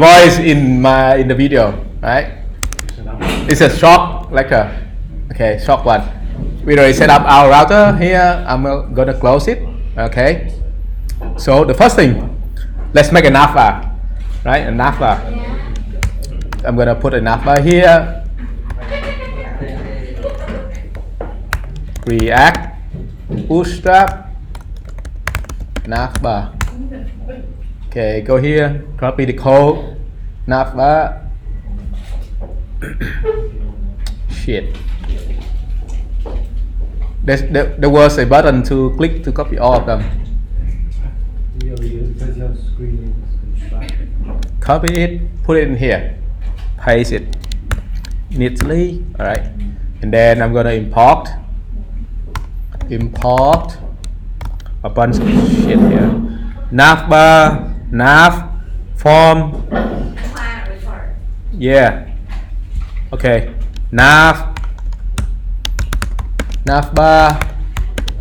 voice in the video, right? It's a short lecture. Okay, short one. We already set up our router here. I'm gonna close it. Okay. So the first thing, let's make a navbar, right? A navbar. I'm gonna put a navbar here. React, bootstrap, navbar. Okay, go here, copy the code, navbar. Shit. There was a button to click to copy all of them. Copy it, put it in here, paste it neatly. All right, and then I'm gonna import a bunch of shit here. Navbar, nav, form. Yeah. Okay. Navbar,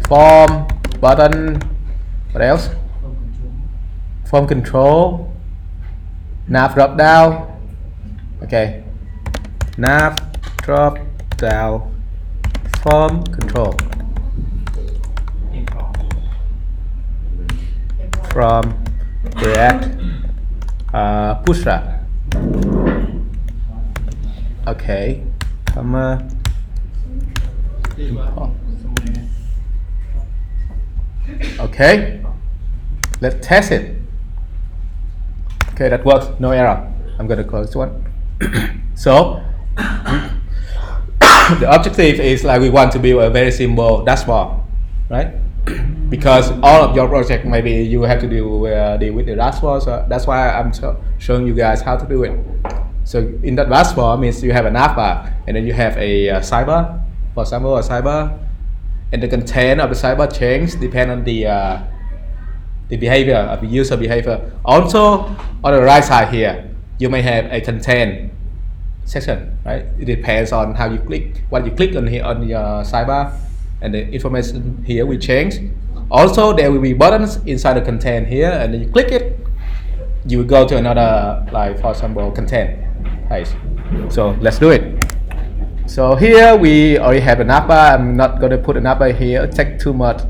form, button. What else? Form control. Nav drop down. Okay. Nav drop down. Form control. From React Bootstrap. Okay, comma. Okay, let's test it. Okay, that works, no error. I'm gonna close this one. So the objective is like we want to build a very simple dashboard, right? Because all of your project maybe you have to deal with the dashboard, so that's why I'm showing you guys how to do it. So in that dashboard means you have a navbar and then you have a sidebar, for example a sidebar, and the content of the sidebar change depend on the behavior of the user behavior. Also on the right side here you may have a content section, right? It depends on how you click, what you click on here on your sidebar, and the information here will change. Also there will be buttons inside the content here, and then you click it, you will go to another, like for example content page. So let's do it. So here we already have a navbar. I'm not going to put a navbar here, it takes too much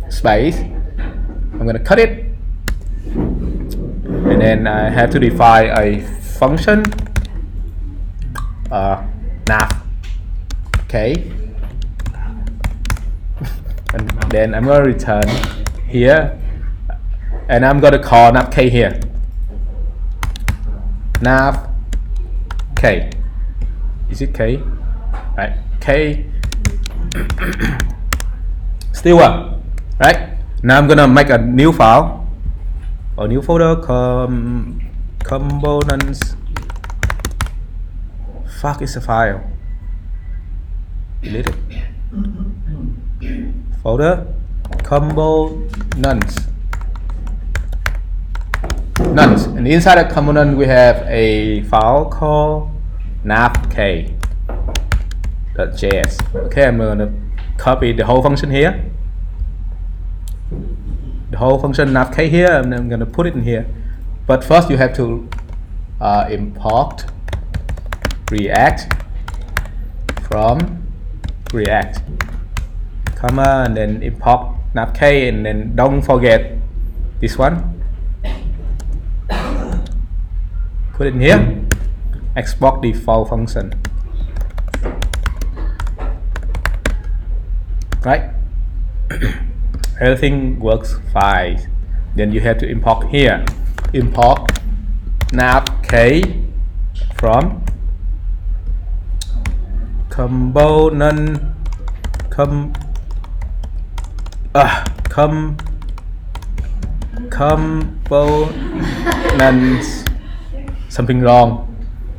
space. I'm going to cut it, and then I have to define a function nav. Okay, and then I'm going to return here, and I'm going to call nav k here. Nav k. Is it k? Right, k. Still one. Right. Now I'm gonna make a new file or new folder. Components. Fuck is a file. Delete it. Folder. Components. Nuns. And inside the component we have a file called navk.js. Okay, I'm gonna copy the whole function here. The whole function navk here, and I'm gonna put it in here. But first you have to import React from React, comma, and then import navk, and then don't forget this one. Put it in here. Export default function. Right? Everything works fine. Then you have to import here. Import navk from components. Something wrong.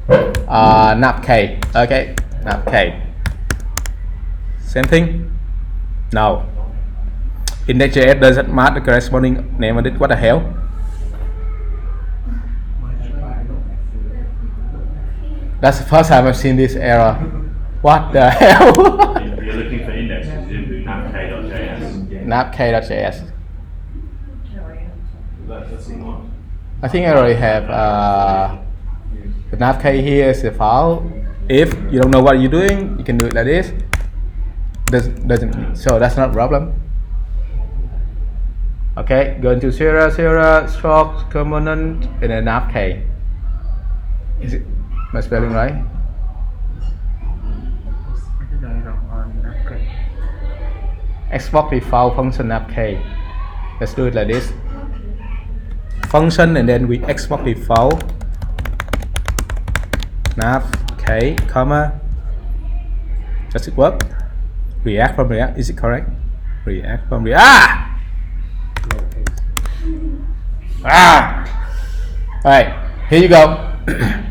Navk. Okay, navk. Same thing. No. Index.js doesn't match the corresponding name of it. What the hell? That's the first time I've seen this error. What the hell? You're looking for indexes in navk.js. Navk.js. That's the one. I think I already have the nav key here is the file. If you don't know what you're doing, you can do it like this. Doesn't so that's not a problem. Okay, go into Sierra, stroke component, and then nav key. Is it my spelling right? Export default function nav key. Let's do it like this. Function and then we export default nav key, comma. Does it work? React from React. Is it correct? React from React. Alright, here you go.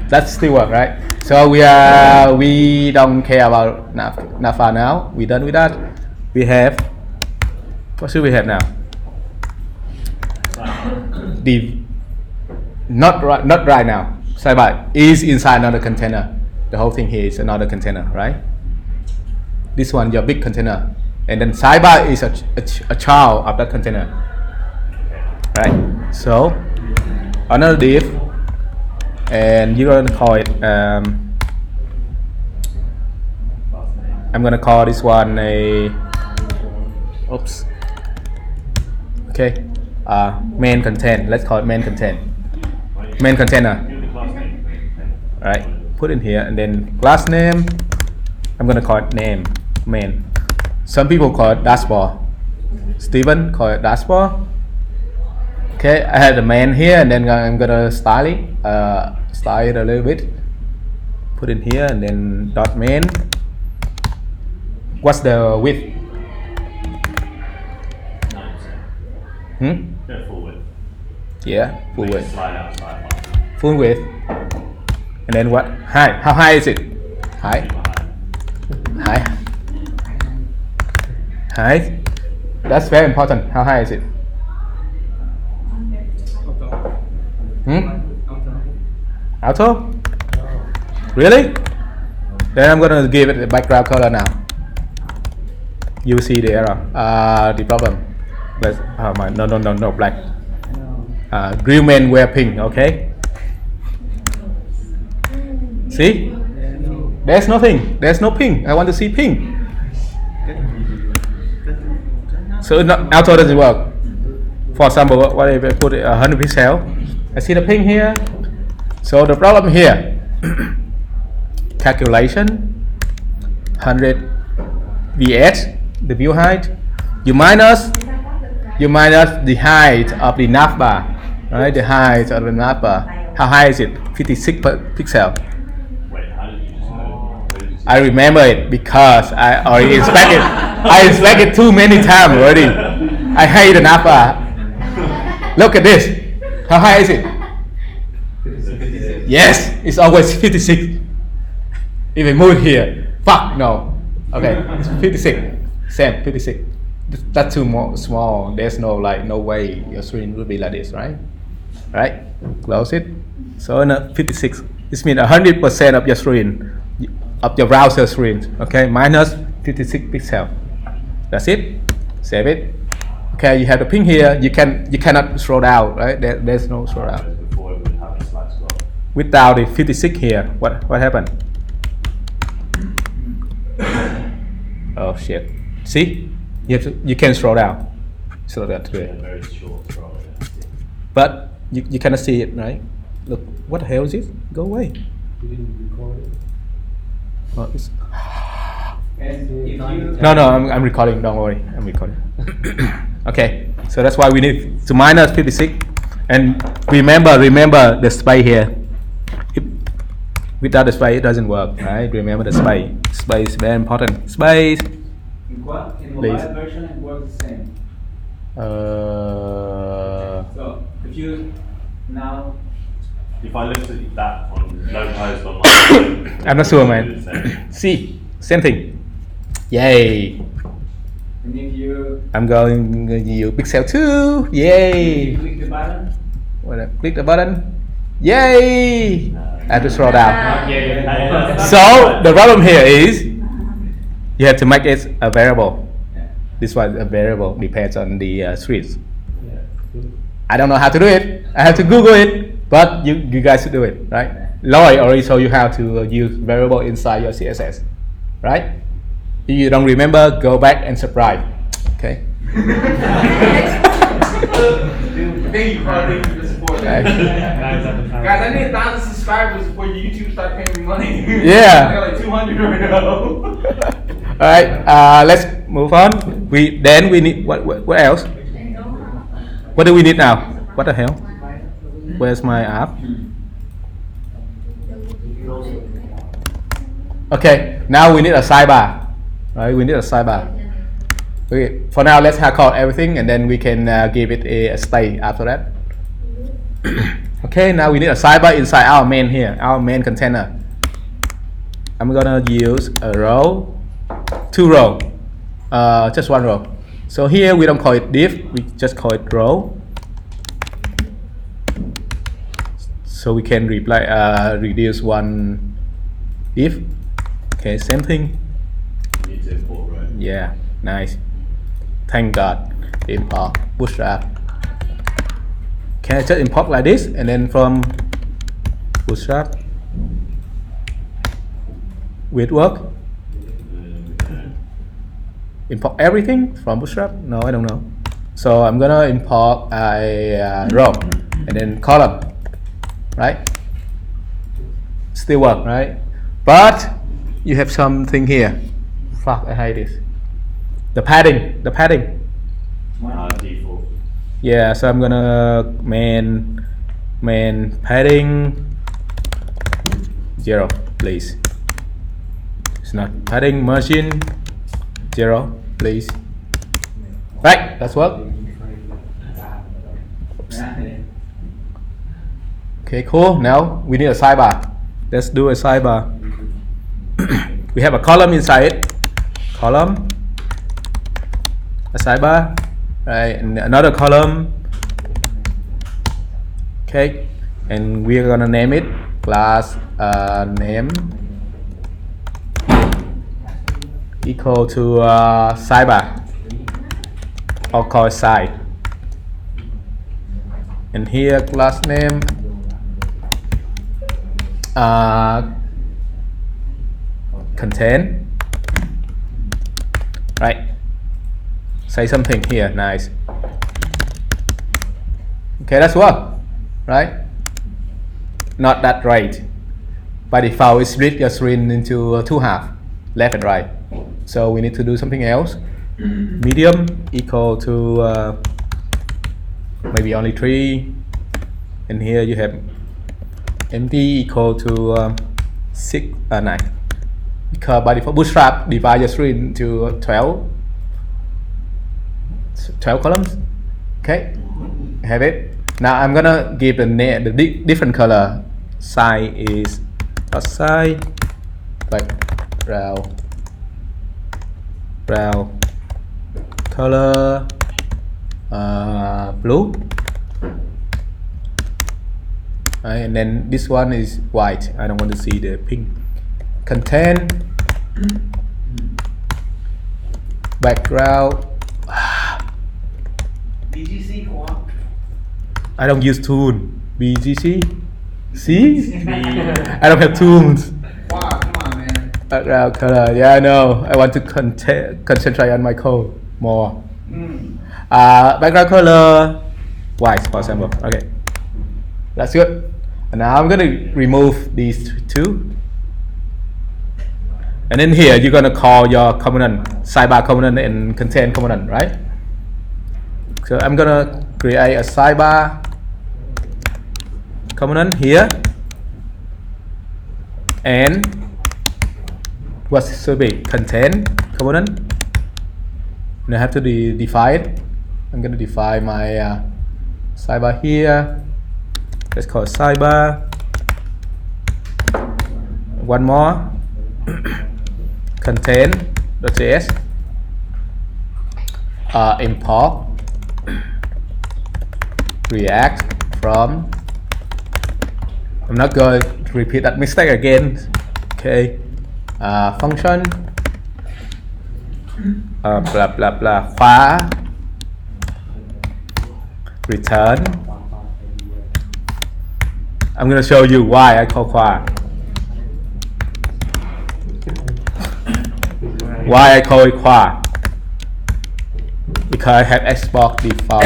That still work, right? So we don't care about nav file now. We're done with that. We have, what should we have now? Not right now. Sidebar is inside another container. The whole thing here is another container, right? This one your big container, and then sidebar is a child of that container, right? So another div, and you're gonna call it. I'm gonna call this one a. Oops. Okay. Main content. Let's call it main content. Main container. Alright. Put in here and then class name. I'm gonna call it name. Main. Some people call it dashboard. Steven call it dashboard. Okay. I have the main here and then I'm gonna style it. Style it a little bit. Put in here and then dot main. What's the width? Go full width. Yeah, full width. Slide out, slide up. Full width. And then what? Height. How high is it? Height. Height. Height. That's very important. How high is it? Auto? Really? Then I'm gonna give it a background color now. You see the error. The problem. Let's, no, black. Grill main wear pink, okay? See? There's nothing. There's no pink. I want to see pink. So auto doesn't work. For example, what if I put 100 pixel? I see the pink here. So the problem here, calculation, 100 vs the view height. You minus the height of the navbar, right? The height of the navbar. How high is it? 56 pixel. Wait, how did you just know? I remember it because I already inspected. I inspected too many times already. I hate the navbar. Look at this. How high is it? Yes, it's always 56. If I move here, fuck no. Okay, it's 56. Same, 56. That's too small. There's no way your screen will be like this, right? Right? Close it. So in 56, this means 100% of your screen, of your browser screen. Okay, minus 56 pixel. That's it. Save it. Okay, you have the ping here. You cannot scroll down, right? There's no scroll down. Before it would have a slide scroll. Without the 56 here, what happened? Oh shit! See, you can scroll down. So that's Yeah, good. very short scroll. Yeah. But you cannot see it, right? Look, what the hell is this? Go away. You didn't record it? Oh, it's, And if you no, I'm recording. Don't worry, I'm recording. Okay, so that's why we need to minus 56, and remember the space here. Without the space, it doesn't work, right? Remember the space. Space is very important. Space. in Please. mobile version it works the same. So if you now If I looked at that on localized on my I'm not sure, man. See, same thing. Yay! and if you I'm going to use Pixel 2. Yay! click the button, When I click the button, yay! I have to scroll down. So the problem here is you have to make it a variable. This one a variable depends on the streets. I don't know how to do it. I have to Google it. but you guys should do it, right? Lloyd already showed you how to use variable inside your CSS, right? If you don't remember, go back and subscribe. Okay. Thank you, Carly, for the support. Okay. Guys, I need 1,000 subscribers before YouTube start paying me money. Yeah. I got like 200 right now. All right. Let's move on. We need what else? What do we need now? What the hell? Where's my app? Okay. Now we need a sidebar. Right. We need a sidebar. Okay. For now, let's hack out everything, and then we can give it a stay after that. Okay. Now we need a sidebar inside our main here, our main container. I'm gonna use a row. 2 row, just 1 row. So here we don't call it div, we just call it row. So we can reduce 1 div. Okay, same thing. You need to import, right? Yeah, nice. Thank God. Import Bootstrap. Can I just import like this and then from Bootstrap? Will it work? Import everything from Bootstrap? No, I don't know. So I'm gonna import a row and then column, right? Still work, right? But you have something here. Fuck, I hate this. The padding. Default. Yeah, so I'm gonna main padding 0, please. It's not padding margin 0, please. Right, that's work. Okay, cool. Now we need a sidebar. Let's do a sidebar. We have a column inside it. Column. A sidebar. Right, and another column. Okay, and we're gonna name it class name equal to sidebar, or call it side. And here class name contain, right? Say something here, nice. Okay, that's work, right? Not that right. By default, it split your screen into 2 halves, left and right. So we need to do something else. Medium equal to maybe only 3, and here you have empty equal to 9. Because by default, Bootstrap divide your screen into 12 columns. Okay, I have it. Now I'm gonna give the different color. Size is size, background color blue, and then this one is white. I don't want to see the pink. Content background. BGC, come on. I don't use tool. BGC. See? I don't have tools. Wow, come on, man. Background color. Yeah, I know. I want to concentrate on my code more. Background color white, for example. Okay, that's good. And now I'm gonna remove these 2. And then here you're gonna call your component, sidebar component and content component, right? So I'm gonna create a sidebar component here, and what should be content component. And I have to define it. I'm gonna define my sidebar here. Let's call it sidebar. One more. Content.js. Import React from. I'm not going to repeat that mistake again. Okay. Function. Blah blah blah. Khóa. Return. I'm gonna show you why I call qua. Why I call it qua? Because I have Xbox default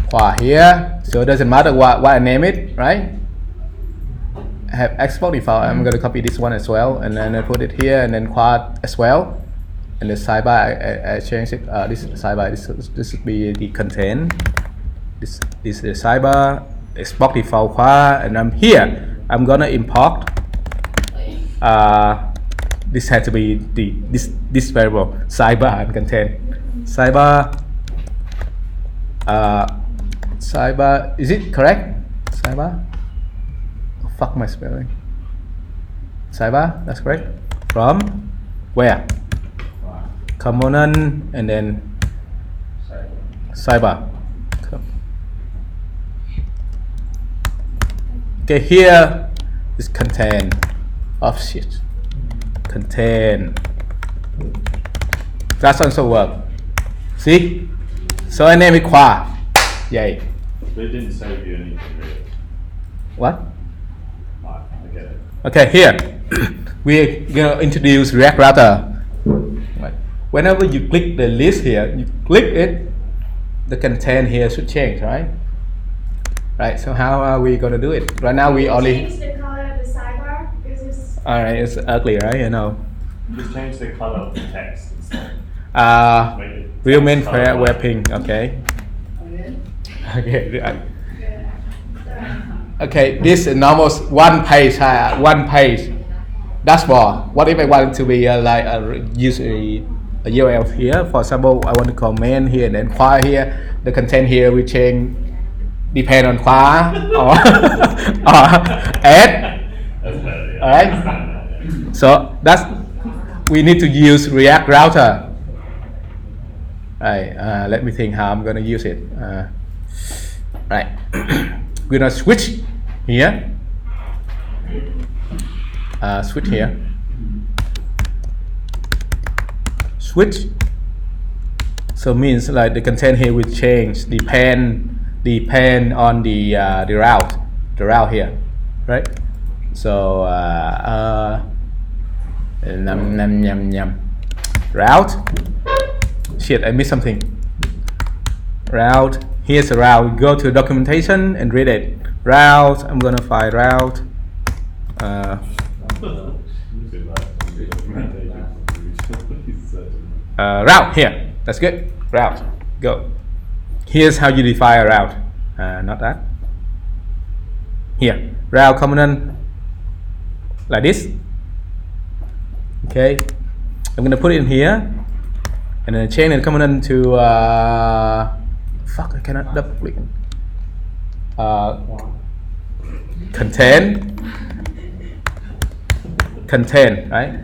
qua here, so it doesn't matter what I name it, right? I have Xbox default. I'm gonna copy this one as well, and then I put it here, and then quad as well. And the sidebar, I change it. This sidebar, this would be the content. This is the sidebar, Xbox default quad, and I'm here. I'm gonna import. This has to be this variable sidebar and content. Sidebar. Sidebar. Is it correct? Sidebar. Oh, fuck my spelling. Sidebar. That's correct. From where? Component and then sidebar. Okay, here is content. Oh shit. Content. That also work. See? So I name it qua. Yay. But it didn't save you anything really. What? I get it. Okay, here we're gonna introduce React Router. Right. Whenever you click the list here, you click it, the content here should change, right? Right. So how are we gonna do it? Right now we only. Change the color of the sidebar because it's All right, it's ugly, right? You know. Just change the color of the text instead. Make it Real main text color web white. ping. Okay. Okay. Okay. This is normal one page dashboard. What if I want it to be like use a URL here? For example, I want to call main here and then qua here. The content here will change depend on qua or add. That's better, yeah. All right. So that's we need to use React Router. Right. Let me think how I'm gonna use it. Right. We're gonna switch here. Switch here. Switch. So means like the content here will change depend on the route here, right? So route. Shit, I missed something. Route. Here's a route. Go to documentation and read it. Route. I'm gonna find route. Route here. That's good. Route. Go. Here's how you define a route. Not that. Here. Route component. Like this. Okay. I'm gonna put it in here. And then change the component to fuck, I cannot double click. Content, right?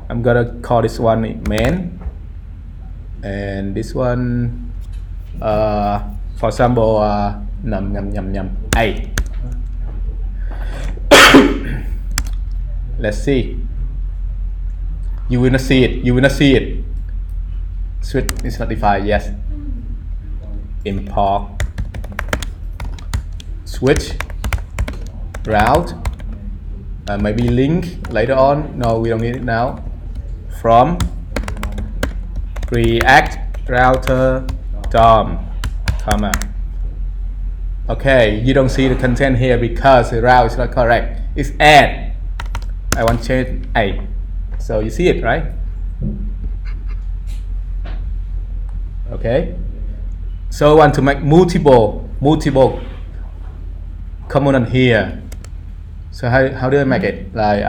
I'm gonna call this one main, and this one, for example, A. Let's see. You will not see it. Switch is not defined. Yes. Import. Switch. Route. Maybe link later on. No, we don't need it now. From React Router DOM, comma. Okay, you don't see the content here because the route is not correct. It's add. I want to change A. So you see it, right? Okay. So I want to make multiple component here. So how do I make it? Like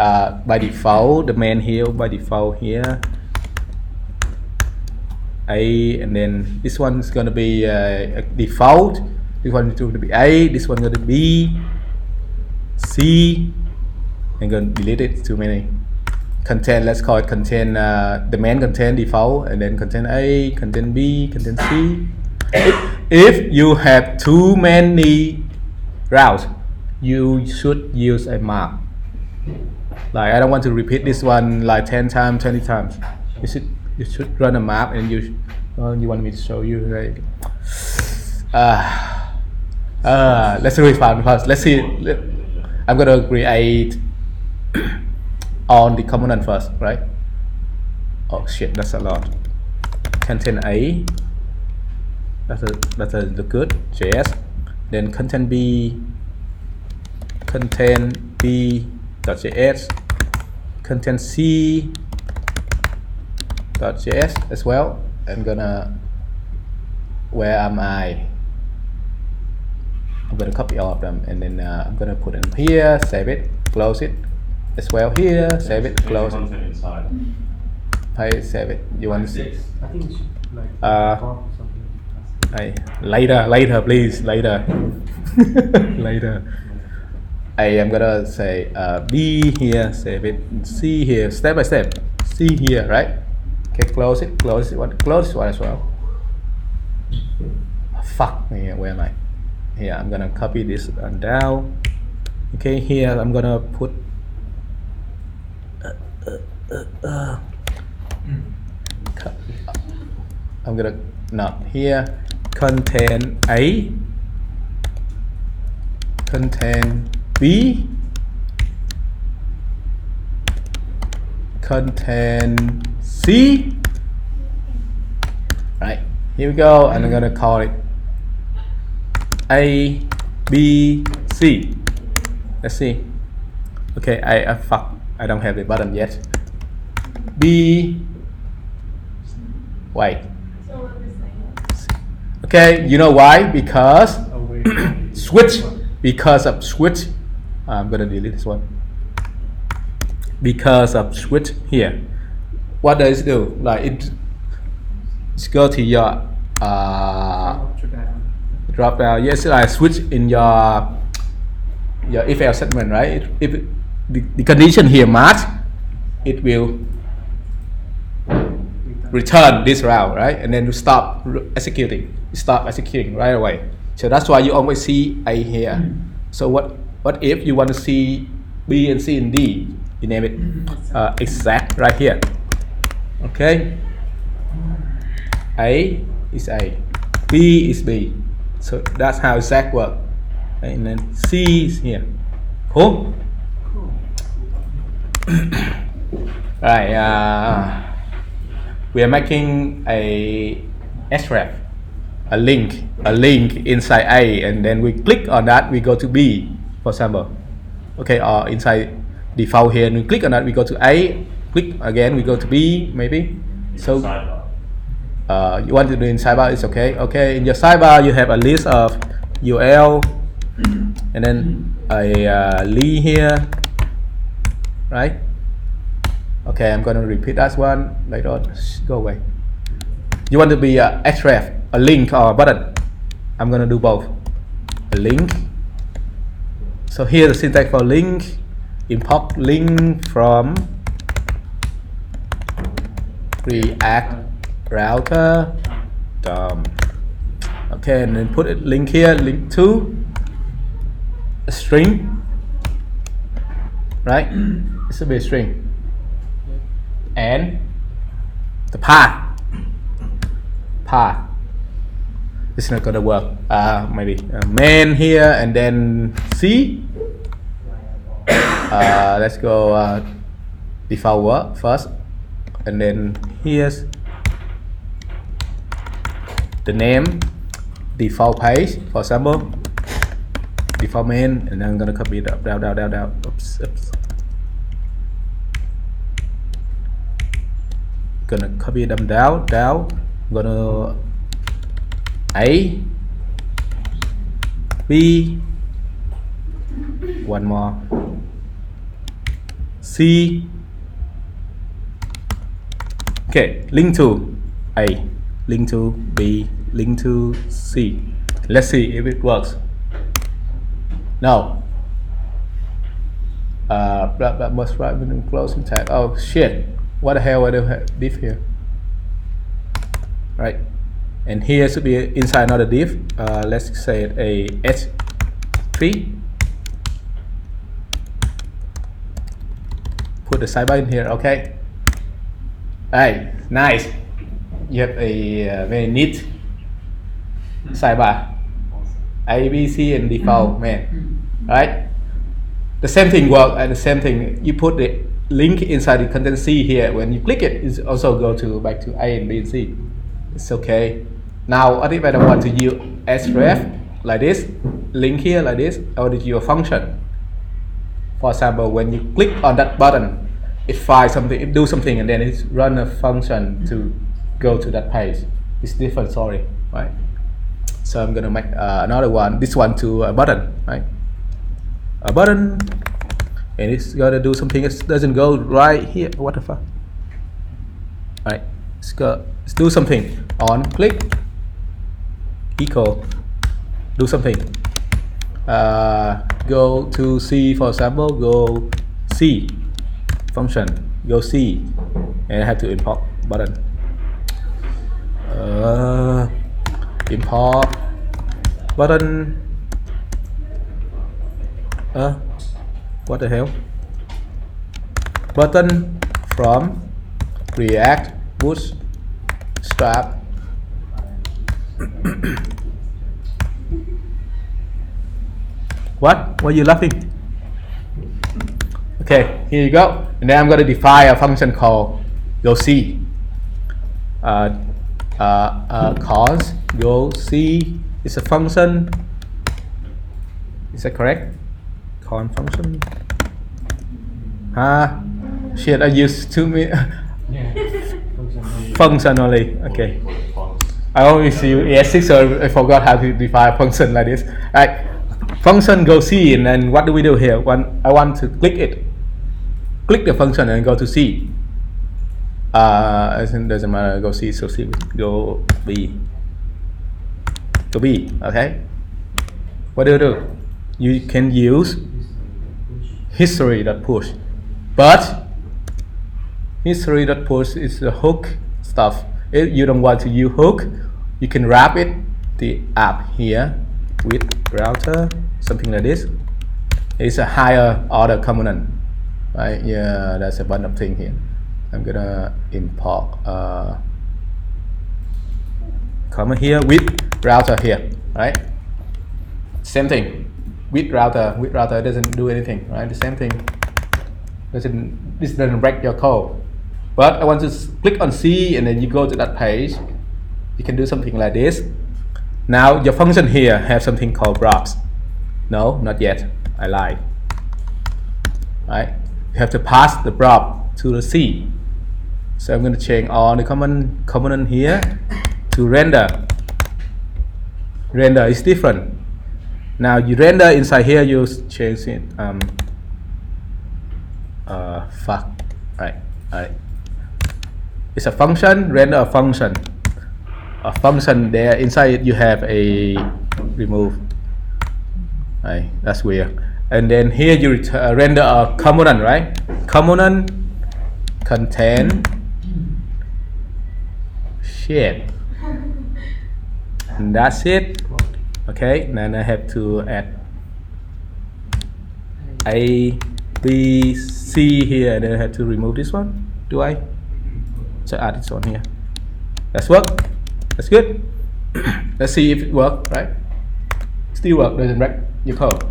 by default, the main here by default here. A, and then this one is gonna be a default. This one is going to be A. This one going to be C. I'm going to delete it. Too many. Content, let's call it content, the main content default, and then content A, content B, content C. If you have too many routes, you should use a map. Like I don't want to repeat this one like 10 times, 20 times. You should run a map, and you want me to show you, right? Let's do it first. Let's see. I'm gonna create on the component first, right? Oh shit, that's a lot. Content A. That's a good JS. Then content B. Content B.js. Content C. .js as well. I'm gonna. Where am I? I'm gonna copy all of them and then I'm gonna put it here, save it, close it as well here, save it, close it. Content inside. Hey, save it. You want to see? I think it should like Uh, talk or something. Hey, later, please, later. Later. I am gonna say B here, save it, C here, step by step. C here, right? Okay, close it, close one as well. Fuck me, where am I? Here, I'm gonna copy this and down. Okay, here I'm gonna put I'm gonna not here content A, content B, content C. Right, here we go, and I'm gonna call it A, B, C. Let's see. Okay, fuck, I don't have the button yet. B, wait. So what is like? Okay, you know why? Because Oh wait. switch. Because of switch. I'm gonna delete this one. Because of switch here. What does it do? Like it go to your drop down. Yes, I switch in your if else statement, right? If the condition here match, it will return this route, right? And then you stop executing. You stop executing right away. So that's why you always see A here. So what if you want to see B and C and D? You name it exact right here. Okay. A is A, B is B. So that's how exact work. And then C is here. Cool. Right. We are making a href, a link inside A, and then we click on that, we go to B, for example. Okay, or inside default here, and we click on that, we go to A, click again, we go to B, maybe. So Sidebar. you want to do in sidebar, it's okay. Okay, in your sidebar you have a list of UL, and then a Lee here, right? Okay, I'm gonna repeat that one later on. Go away. You want to be a href, a link or a button? I'm gonna do both. A link. So here the syntax for link. Import link from React router. Okay, and then put a link here. Link to a string. Right? It should be a string. And the path. It's not gonna work. Maybe main here and then C. Let's go default word first, and then here's the name, default page, for example, default main, and then I'm gonna copy it up, down. Oops. Gonna copy them down. Gonna A, B, one more, C. Okay, link to A, link to B, link to C. Let's see if it works. No. That must write within closing tag. Oh shit. What the hell? I do have div here, right? And here should be inside another div. Let's say it a h3. Put the sidebar in here. Okay. Hey, nice. You have a very neat sidebar. A, B, C, and default main, right? The same thing work, and the same thing, you put the link inside the content C here. When you click it, it also go to back to A and B and C. It's okay. Now, what if I don't want to use href like this, link here like this, I want to use a function. For example, when you click on that button, it finds something, it do something, and then it run a function to go to that page. It's different story, right? So I'm gonna make another one, this one to a button, right? A button, and it's gonna do something. It doesn't go right here. What the fuck? Alright, let's do something. On click equal, do something. Go to C, for example. Go C function. Go C, and I have to import button. Import button. What the hell? Button from React Bootstrap. What? Why are you laughing? Okay, here you go. And then I'm going to define a function called go C. Cons go C is a function. Is that correct? Con function. Shit, I used too many. Function only. Okay. I always use ES6, so I forgot how to define function like this. Right. Function go C, and then what do we do here? I want to click it. Click the function and go to C. It doesn't matter. Go C, so C. Go B. Go B. Okay. What do? You can use history.push, but history.push is the hook stuff. If you don't want to use hook, you can wrap it the app here with router, something like this. It's a higher order component, right? Yeah, that's a bunch of thing here. I'm gonna import comment here with router here, right? Same thing. With router doesn't do anything, right? The same thing. This doesn't break your code. But I want to click on C, and then you go to that page. You can do something like this. Now your function here have something called props. No, not yet. I lied. Right? You have to pass the prop to the C. So I'm going to change all the component here to render. Render is different. Now you render inside here, you change it. Fuck. Alright. It's a function, render a function. A function there, inside it you have a remove. Right, that's weird. And then here you render a component, right? Component contain shit. And that's it. Okay, then I have to add A, B, C here, and then I have to remove this one. Do I? So add this one here. That's work. That's good. Let's see if it works, right? Still work, doesn't break your code.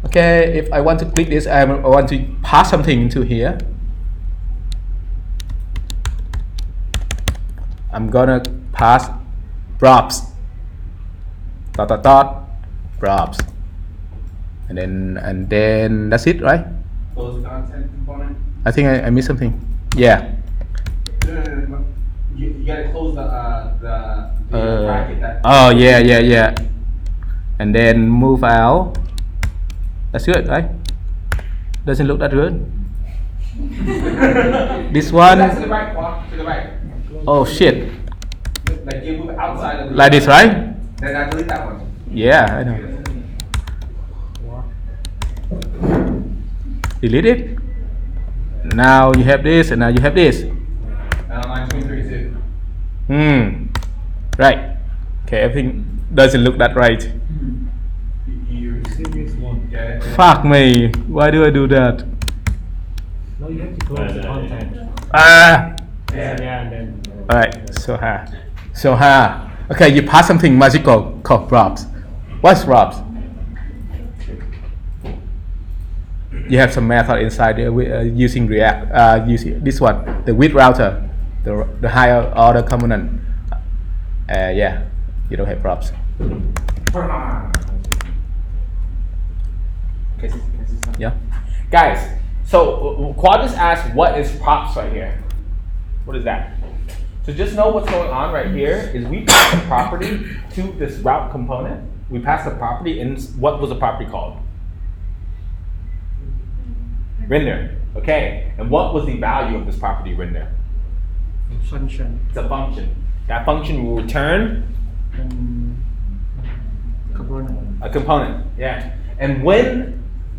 Okay, if I want to click this, I want to pass something into here. I'm gonna pass props. Props, and then that's it, right? Close the content component. I think I missed something. Yeah. No. You gotta close the bracket. That Oh yeah. And then move out. That's good, right? Doesn't look that good. This one. That's to the right. Walk to the right. Oh shit. Like you move outside of the. Like this, right? Then I delete that one. Yeah, I know. Delete it. Now you have this, and now you have this. And on line 23 too. Right. Okay, everything doesn't look that right. You get it. Fuck me. Why do I do that? No, you have to close the content. Ah. Yeah, and then. Alright. So hard. Okay, you pass something magical called props. What's props? You have some method inside there using React. Using this one, the with router, the higher order component. Yeah, you don't have props. Yeah. Guys, so Quad just asked, what is props right here? What is that? So just know what's going on right here is we pass a property to this route component. We pass the property, and what was the property called? Render. Okay. And what was the value of this property render? Function. It's a function. That function will return Component. a component. Yeah. And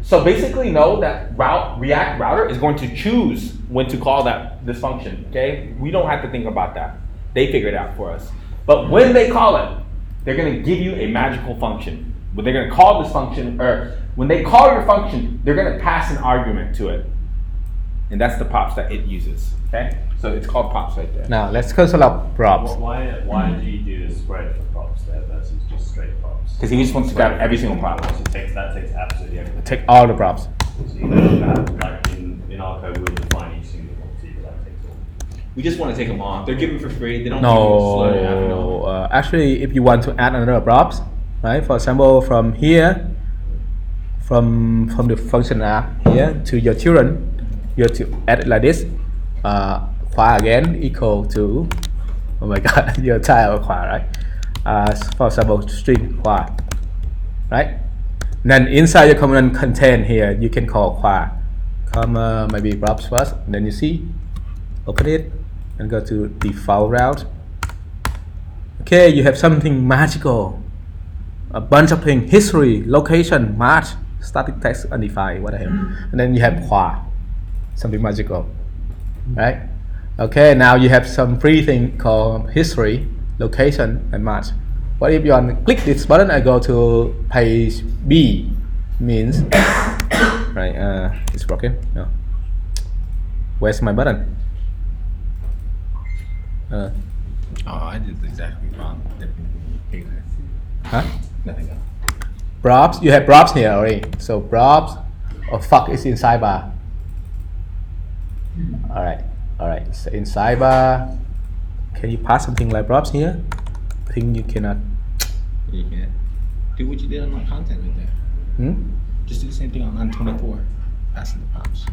so basically know that React router is going to choose when to call this function. Okay. We don't have to think about that. They figure it out for us. But when they call it, they're going to give you a magical function. When they're going to call this function, or when they call your function, they're going to pass an argument to it. And that's the props that it uses. Okay? So it's called props right there. Now let's console props. Why do you do the spread for props there versus just straight props? Because he just wants to grab every single prop. So that takes absolutely everything. Take all the props. So you don't have, like in our code, we'll define each single property, but that takes all. We just want to take them off. They're given for free. They don't give you slow down. No. Actually, if you want to add another props, right? For example, from here, from the function app here to your children, you have to add it like this. Khóa again equal to, oh my god, your child khóa, right? For example, string khóa, right? Then inside your component content here, you can call khóa, comma maybe props first. Then you see, open it and go to default route. Okay, you have something magical. A bunch of things: history, location, match, static text, undefined, what the hell. And then you have khóa, something magical, right? Okay, now you have some free thing called history, location, and match. What if you want to click this button and go to page B? Means, right? It's broken. No. Where's my button? Oh, I did exactly wrong. Huh? Nothing else. Props. You have props here already. So props or fuck is in sidebar. Alright. So in sidebar, can you pass something like props here? I think you cannot. You can do what you did on my content right there. Just do the same thing on 24. Passing the props.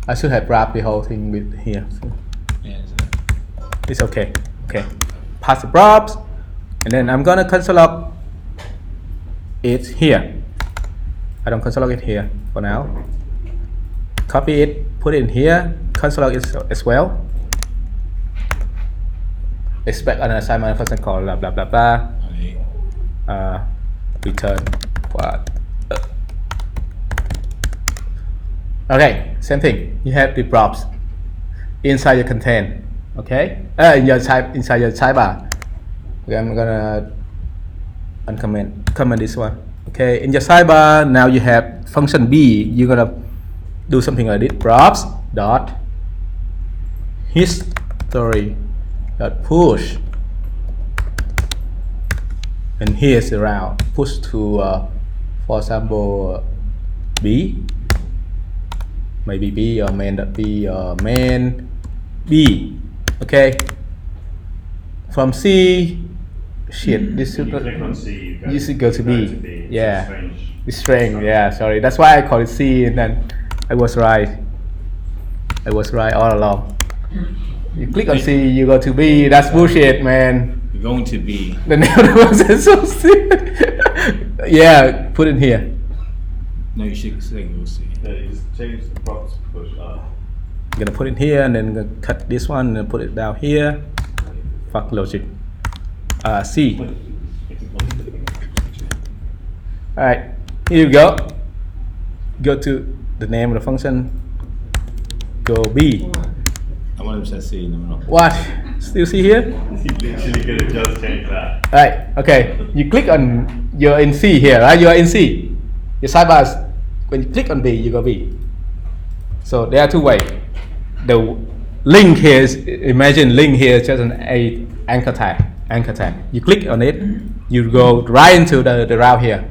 I should have wrapped the whole thing with here. So Yeah, it's okay. Okay. Pass the props, and then I'm gonna console log it here. I don't console log it here for now. Copy it, put it in here, console log it as well. Expect an assignment function called blah blah blah blah. Return what? Okay, same thing. You have the props inside your content. Okay, inside your sidebar. Okay, I'm gonna comment this one. Okay, in your sidebar now you have function B. You're gonna do something like this: props dot history dot push, and here's the route push to for example B, maybe B or main.B or main B. Okay, from C, shit, this When should you click on C, you should go to B. It's Yeah, strange. it's strange. Yeah, sorry. That's why I call it C, and then I was right. I was right all along. You click on C, you go to B. That's bullshit, man. You're going to be. The name of the function is so stupid. Yeah, put it here. No, you should say you'll see. Yeah, you just change the props push up. I'm gonna put it here, and then gonna cut this one and put it down here. Fuck logic. C. Alright, here you go. Go to the name of the function. Go B. I want to say C. No. What? Still see here? You literally could have just changed that. Alright, okay. You click on, you're in C here, right? You're in C. Your sidebar is, when you click on B, you go B. So there are two ways. The link here is, imagine link here is just an anchor tag. You click on it, you go right into the route here.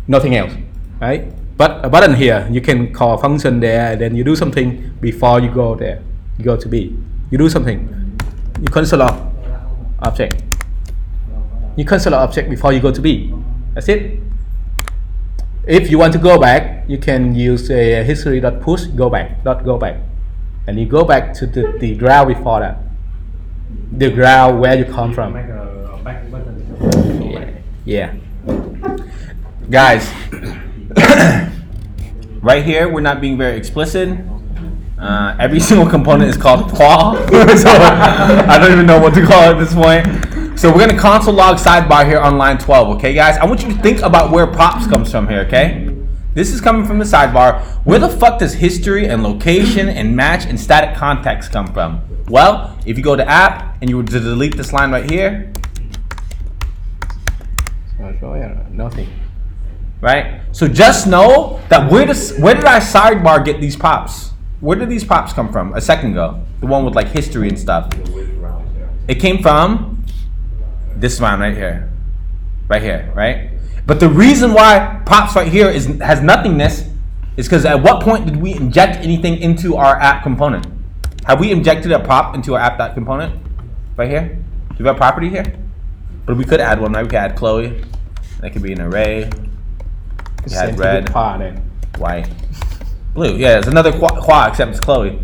Nothing else, right? But a button here, you can call a function there, and then you do something before you go there. You go to B. You do something. You cancel off object. You cancel off object before you go to B. That's it. If you want to go back, you can use a history.push go back, and you go back to the route before that. The route where you come from. Make a back button. Yeah. Guys, right here, we're not being very explicit. Every single component is called qual, so I don't even know what to call it at this point. So we're gonna console log sidebar here on line 12, okay, guys? I want you to think about where props comes from here, okay? This is coming from the sidebar. Where the fuck does history and location and match and static context come from? Well, if you go to app and you were to delete this line right here, Nothing. right? So just know that where did our sidebar get these props? Where did these props come from a second ago? The one with like history and stuff. The width round here. It came from this one right here, right? But the reason why props right here has nothingness is because at what point did we inject anything into our app component? Have we injected a prop into our app component right here? Do we have a property here? But we could add one, right? We could add Chloe. That could be an array. We had red, white, blue. Yeah, it's another qua except it's Chloe,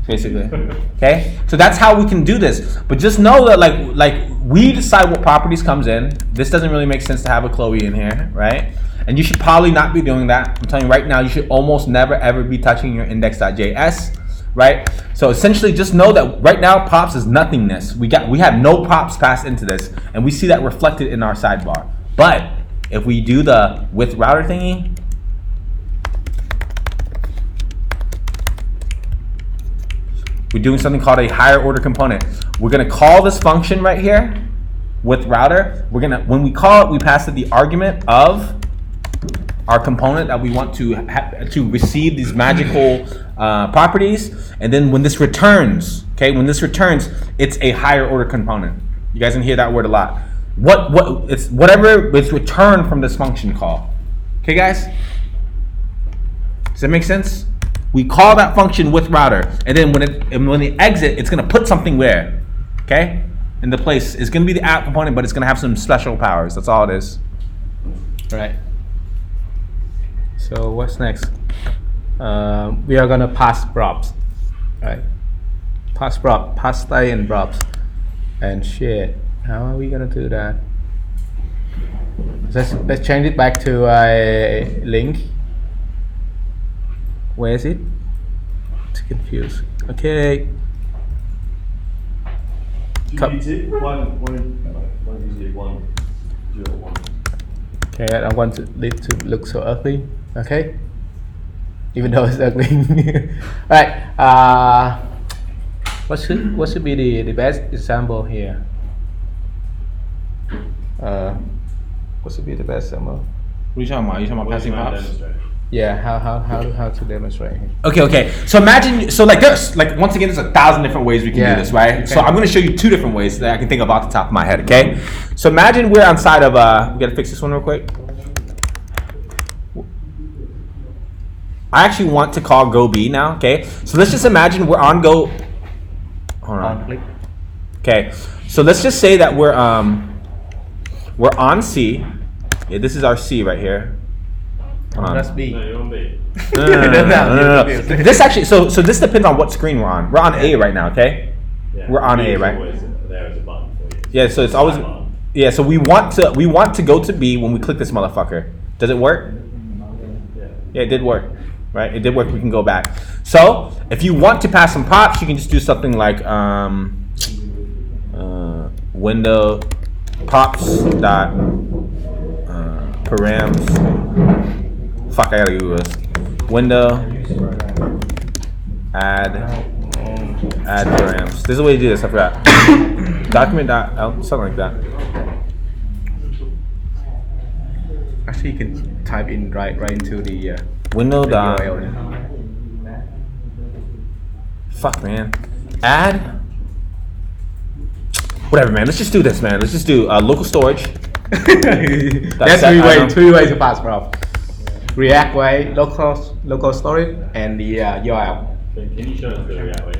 basically. Okay, so that's how we can do this. But just know that like we decide what properties comes in. This doesn't really make sense to have a Chloe in here, right? And you should probably not be doing that. I'm telling you right now, you should almost never ever be touching your index.js, right? So essentially, just know that right now props is nothingness. We have no props passed into this, and we see that reflected in our sidebar. But if we do the with router thingy, we're doing something called a higher order component. We're gonna call this function right here with router. When we call it, we pass it the argument of our component that we want to receive these magical properties. And then when this returns, it's a higher order component. You guys can hear that word a lot. It's whatever is returned from this function call. Okay, guys? Does that make sense? We call that function with router, and then when they exit, it's gonna put something where, okay? In the place. It's gonna be the app component, but it's gonna have some special powers. That's all it is. Right. So what's next? We are gonna pass props, right? Pass prop, pass style and props, and shit. How are we gonna do that? Let's change it back to a link. Where is it? It's confused. Okay. One usually 101. Okay, I don't want it to look so ugly. Okay. Even though it's ugly. Alright. What should be the best example here? What should be the best example? What are you talking about? Are you talking about passing props? Yeah, how to demonstrate here. Okay. So imagine, once again, there's 1,000 different ways we can do this, right? Okay. So I'm going to show you 2 different ways that I can think of off the top of my head, okay? So imagine we're on side of, we got to fix this one real quick. I actually want to call go B now, okay? So let's just imagine we're on go, hold on. Click. Okay, so let's just say that we're on C. Yeah, this is our C right here. Hold on. Press B. No, you're on B. No. This actually, so this depends on what screen we're on. We're on A right now, okay? Yeah. We're on A, B's right? always there as a button for you. Yeah, so it's always, Sidebar. yeah. So we want to go to B when we click this motherfucker. Does it work? Yeah. Yeah, it did work, right? It did work. We can go back. So if you want to pass some props, you can just do something like window props dot params. Fuck, I gotta Google this. Window add params. There's a way to do this. I forgot. Document dot something like that. Actually, you can type in right into the Window dot. URL. Fuck, man. Add. Whatever, man. Let's just do this, man. Let's just do local storage. That's set item. three way to pass from React way, local storage, and the URL. Can you show us the React way?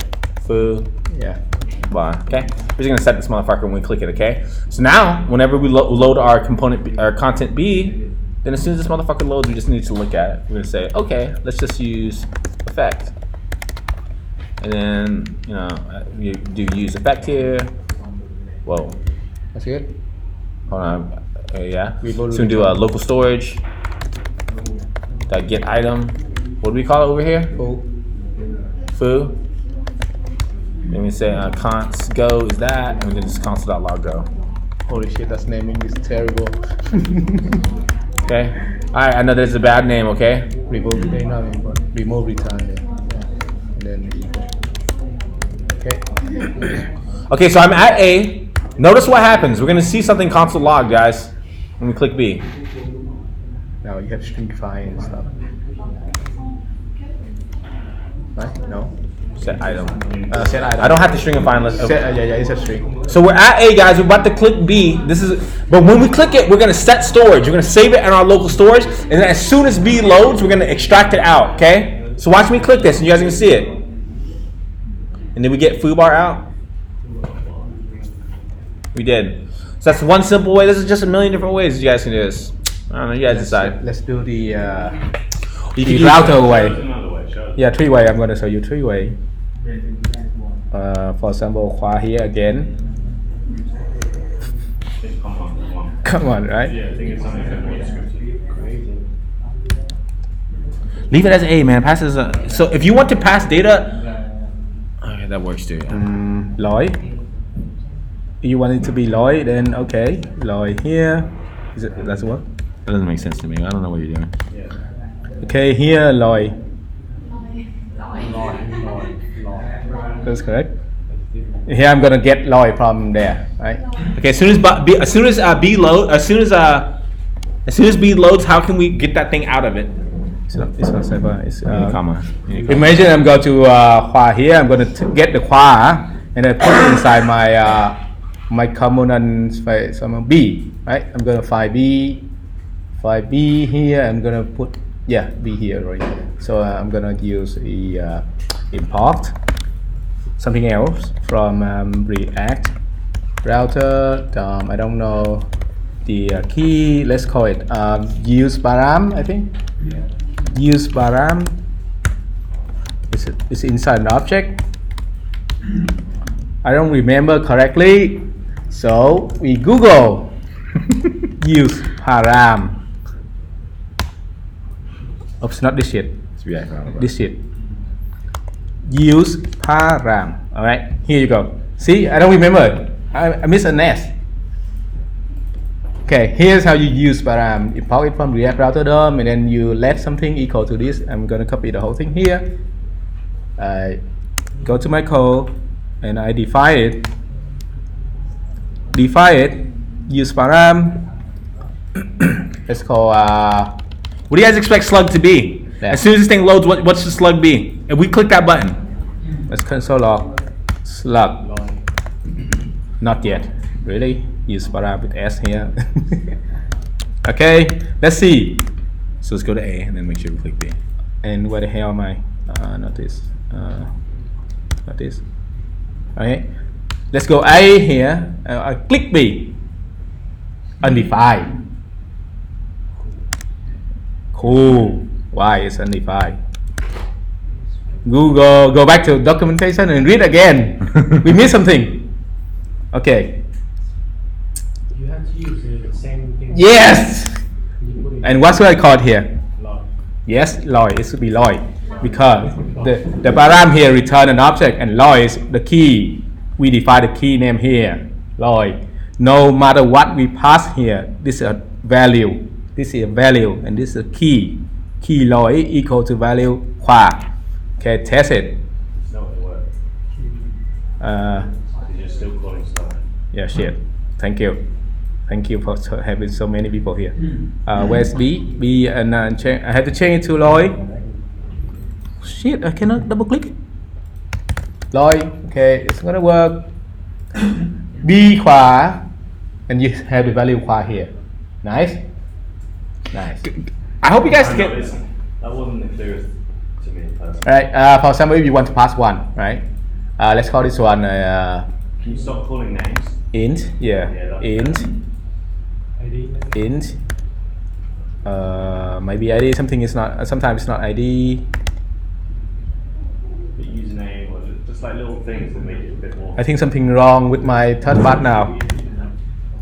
Foo. Yeah. Bar. Okay. We're just gonna set this motherfucker when we click it. Okay. So now, whenever we load our component, our content B, then as soon as this motherfucker loads, we just need to look at it. We're gonna say, okay, let's just use effect, and then you do use effect here. Whoa. That's good. Hold on. Yeah. We So load we do local storage. That get item. What do we call it over here? Cool. Foo. Then we say const go is that, and we can just console.log go. Holy shit, that's naming is terrible. Okay. All right. I know there's a bad name. Okay. Remove return, not important. Remove return there. Yeah. And then okay. Okay. So I'm at A. Notice what happens. We're gonna see something console log, guys, when we click B. Now you have stringify and stuff. Right? No. Set item. Set item. I don't have to stringify unless. Set, yeah, it's a string. So we're at A, guys. We're about to click B. But when we click it, we're gonna set storage. We're gonna save it in our local storage, and then as soon as B loads, we're gonna extract it out. Okay. So watch me click this, and you guys can see it. And then we get foobar out. We did. So that's one simple way. This is just a million different ways you guys can do this. I don't know. You guys decide. Let's do the You the can use- router Show us way. another way. Show us. Yeah, three way. I'm gonna show you three way. For example, khóa here again. Come on. Come on, right? Yeah, I think it's something a bit more descriptive. Leave it as A, man. Pass as a. So if you want to pass data, okay, that works too. Lối. If you want it to be lối, then okay, lối here. That's what? That doesn't make sense to me. I don't know what you're doing. Okay, here lối. That's correct. Here I'm gonna get lối from there, right? Okay, as soon as B loads, how can we get that thing out of it? It's not separate. It's Comma. imagine I'm going to khóa here. I'm gonna get the khóa and then put it inside my component file some B, right? I'm gonna find B here. I'm gonna put B here, right? So I'm gonna use import something else from React router. I don't know the key. Let's call it use param. I think use param. It's inside an object. I don't remember correctly, so we Google use param. Oops, not this shit. It's React router. This shit. Use param. All right, here you go. See, I don't remember. I missed an S. Okay, here's how you use param. Import it from React router DOM, and then you let something equal to this. I'm gonna copy the whole thing here. I go to my code and I define it. Use param. Let's call. What do you guys expect slug to be? Yeah. As soon as this thing loads, what should slug be? If we click that button. Let's console log slug. Not yet. Really? Use param with S here. Okay, let's see. So let's go to A and then make sure we click B. And where the hell am I? Not this. Not this. Okay. Let's go A here. I click B. Undefined. Cool. Why is undefined? Google, go back to documentation and read again. We missed something. Okay. You have to use the same thing. Yes. You put it And what should I call it here? log. Yes, Loy. It should be Loy because the param here return an object and Loy is the key. We define the key name here, Loy. No matter what we pass here, this is a value. This is a value and this is a key. Key Loy equal to value khóa. Okay, test it. It's not going to work. You're still calling stuff. Yeah, shit. Thank you. Thank you for having so many people here. Where's B? B and I have to change it to Loy. Shit, I cannot double click it. Loy, okay, it's gonna work. B khóa, and you have the value khóa here. Nice. Nice. I hope you guys I know get. that wasn't the clearest to me personally. Right. For example, if you want to pass one, right? Let's call this one Can you stop calling names? int. Yeah. Int. ID. Int. Maybe ID. Something is not. Sometimes it's not ID. The username or just like little things that make it a bit more. I think something wrong with my third part now.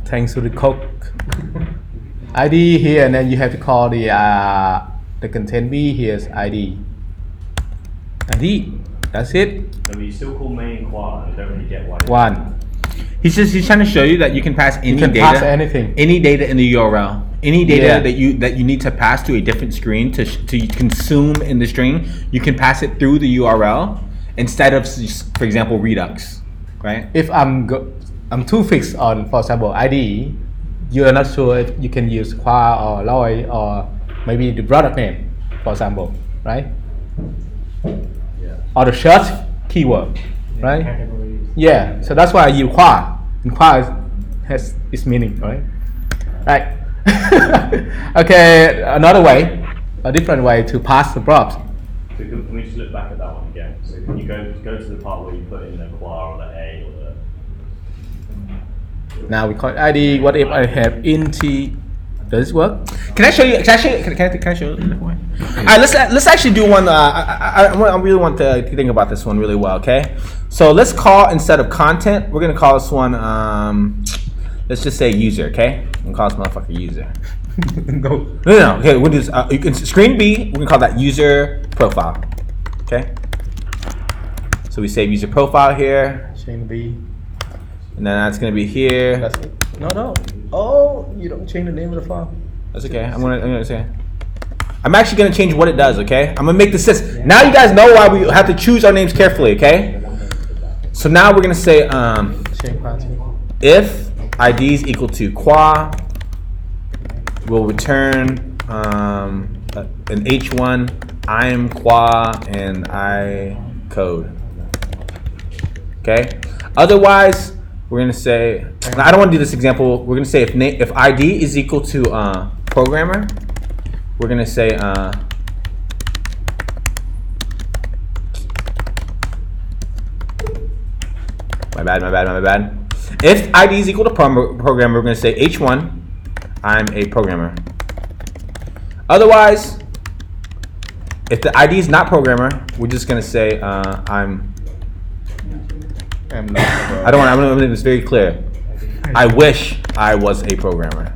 Thanks to the coke. ID here, and then you have to call the content B. Here's ID. ID. That's it. I mean, you still call main qua and I don't really get why. One. He's trying to show you that you can pass any can data, pass anything. any data in the URL, any data Yeah. that you need to pass to a different screen to consume in the string. You can pass it through the URL instead of, for example, Redux, right? If I'm too fixed on, for example, ID, you are not sure if you can use qua or Loy or maybe the product name, for example, right? Yeah. Or the search keyword, right? Categories. Yeah, so that's why I use qua. And qua has its meaning, right? Right. Okay, another way, a different way to pass the props. So can we just look back at that one again? So can you go to the part where you put in the qua or the a or the. Now we call it ID. What if I have int? Does this work? Can I show you? Can I show you? All right, let's actually do one. I really want to think about this one really well. Okay, so let's call, instead of content, we're gonna call this one. Let's just say user. Okay, we'll call this motherfucker user. Go. No. Okay, we'll do this. You can screen B. We're gonna call that user profile. Okay. So we save user profile here, Change B. and then that's gonna be here. That's it. No. Oh, you don't change the name of the file. That's okay. I'm gonna say. I'm actually gonna change what it does. Okay. I'm gonna make this. Now you guys know why we have to choose our names carefully. Okay. So now we're gonna say Change part two. if ID is equal to qua, we'll return an H1 I'm qua and I code. Okay. Otherwise, we're gonna say, I don't want to do this example. We're gonna say if ID is equal to programmer, we're gonna say my bad. If ID is equal to programmer, we're gonna say H1 I'm a programmer. Otherwise, if the ID is not programmer, we're just gonna say I'm not. I want to make this very clear. I wish I was a programmer.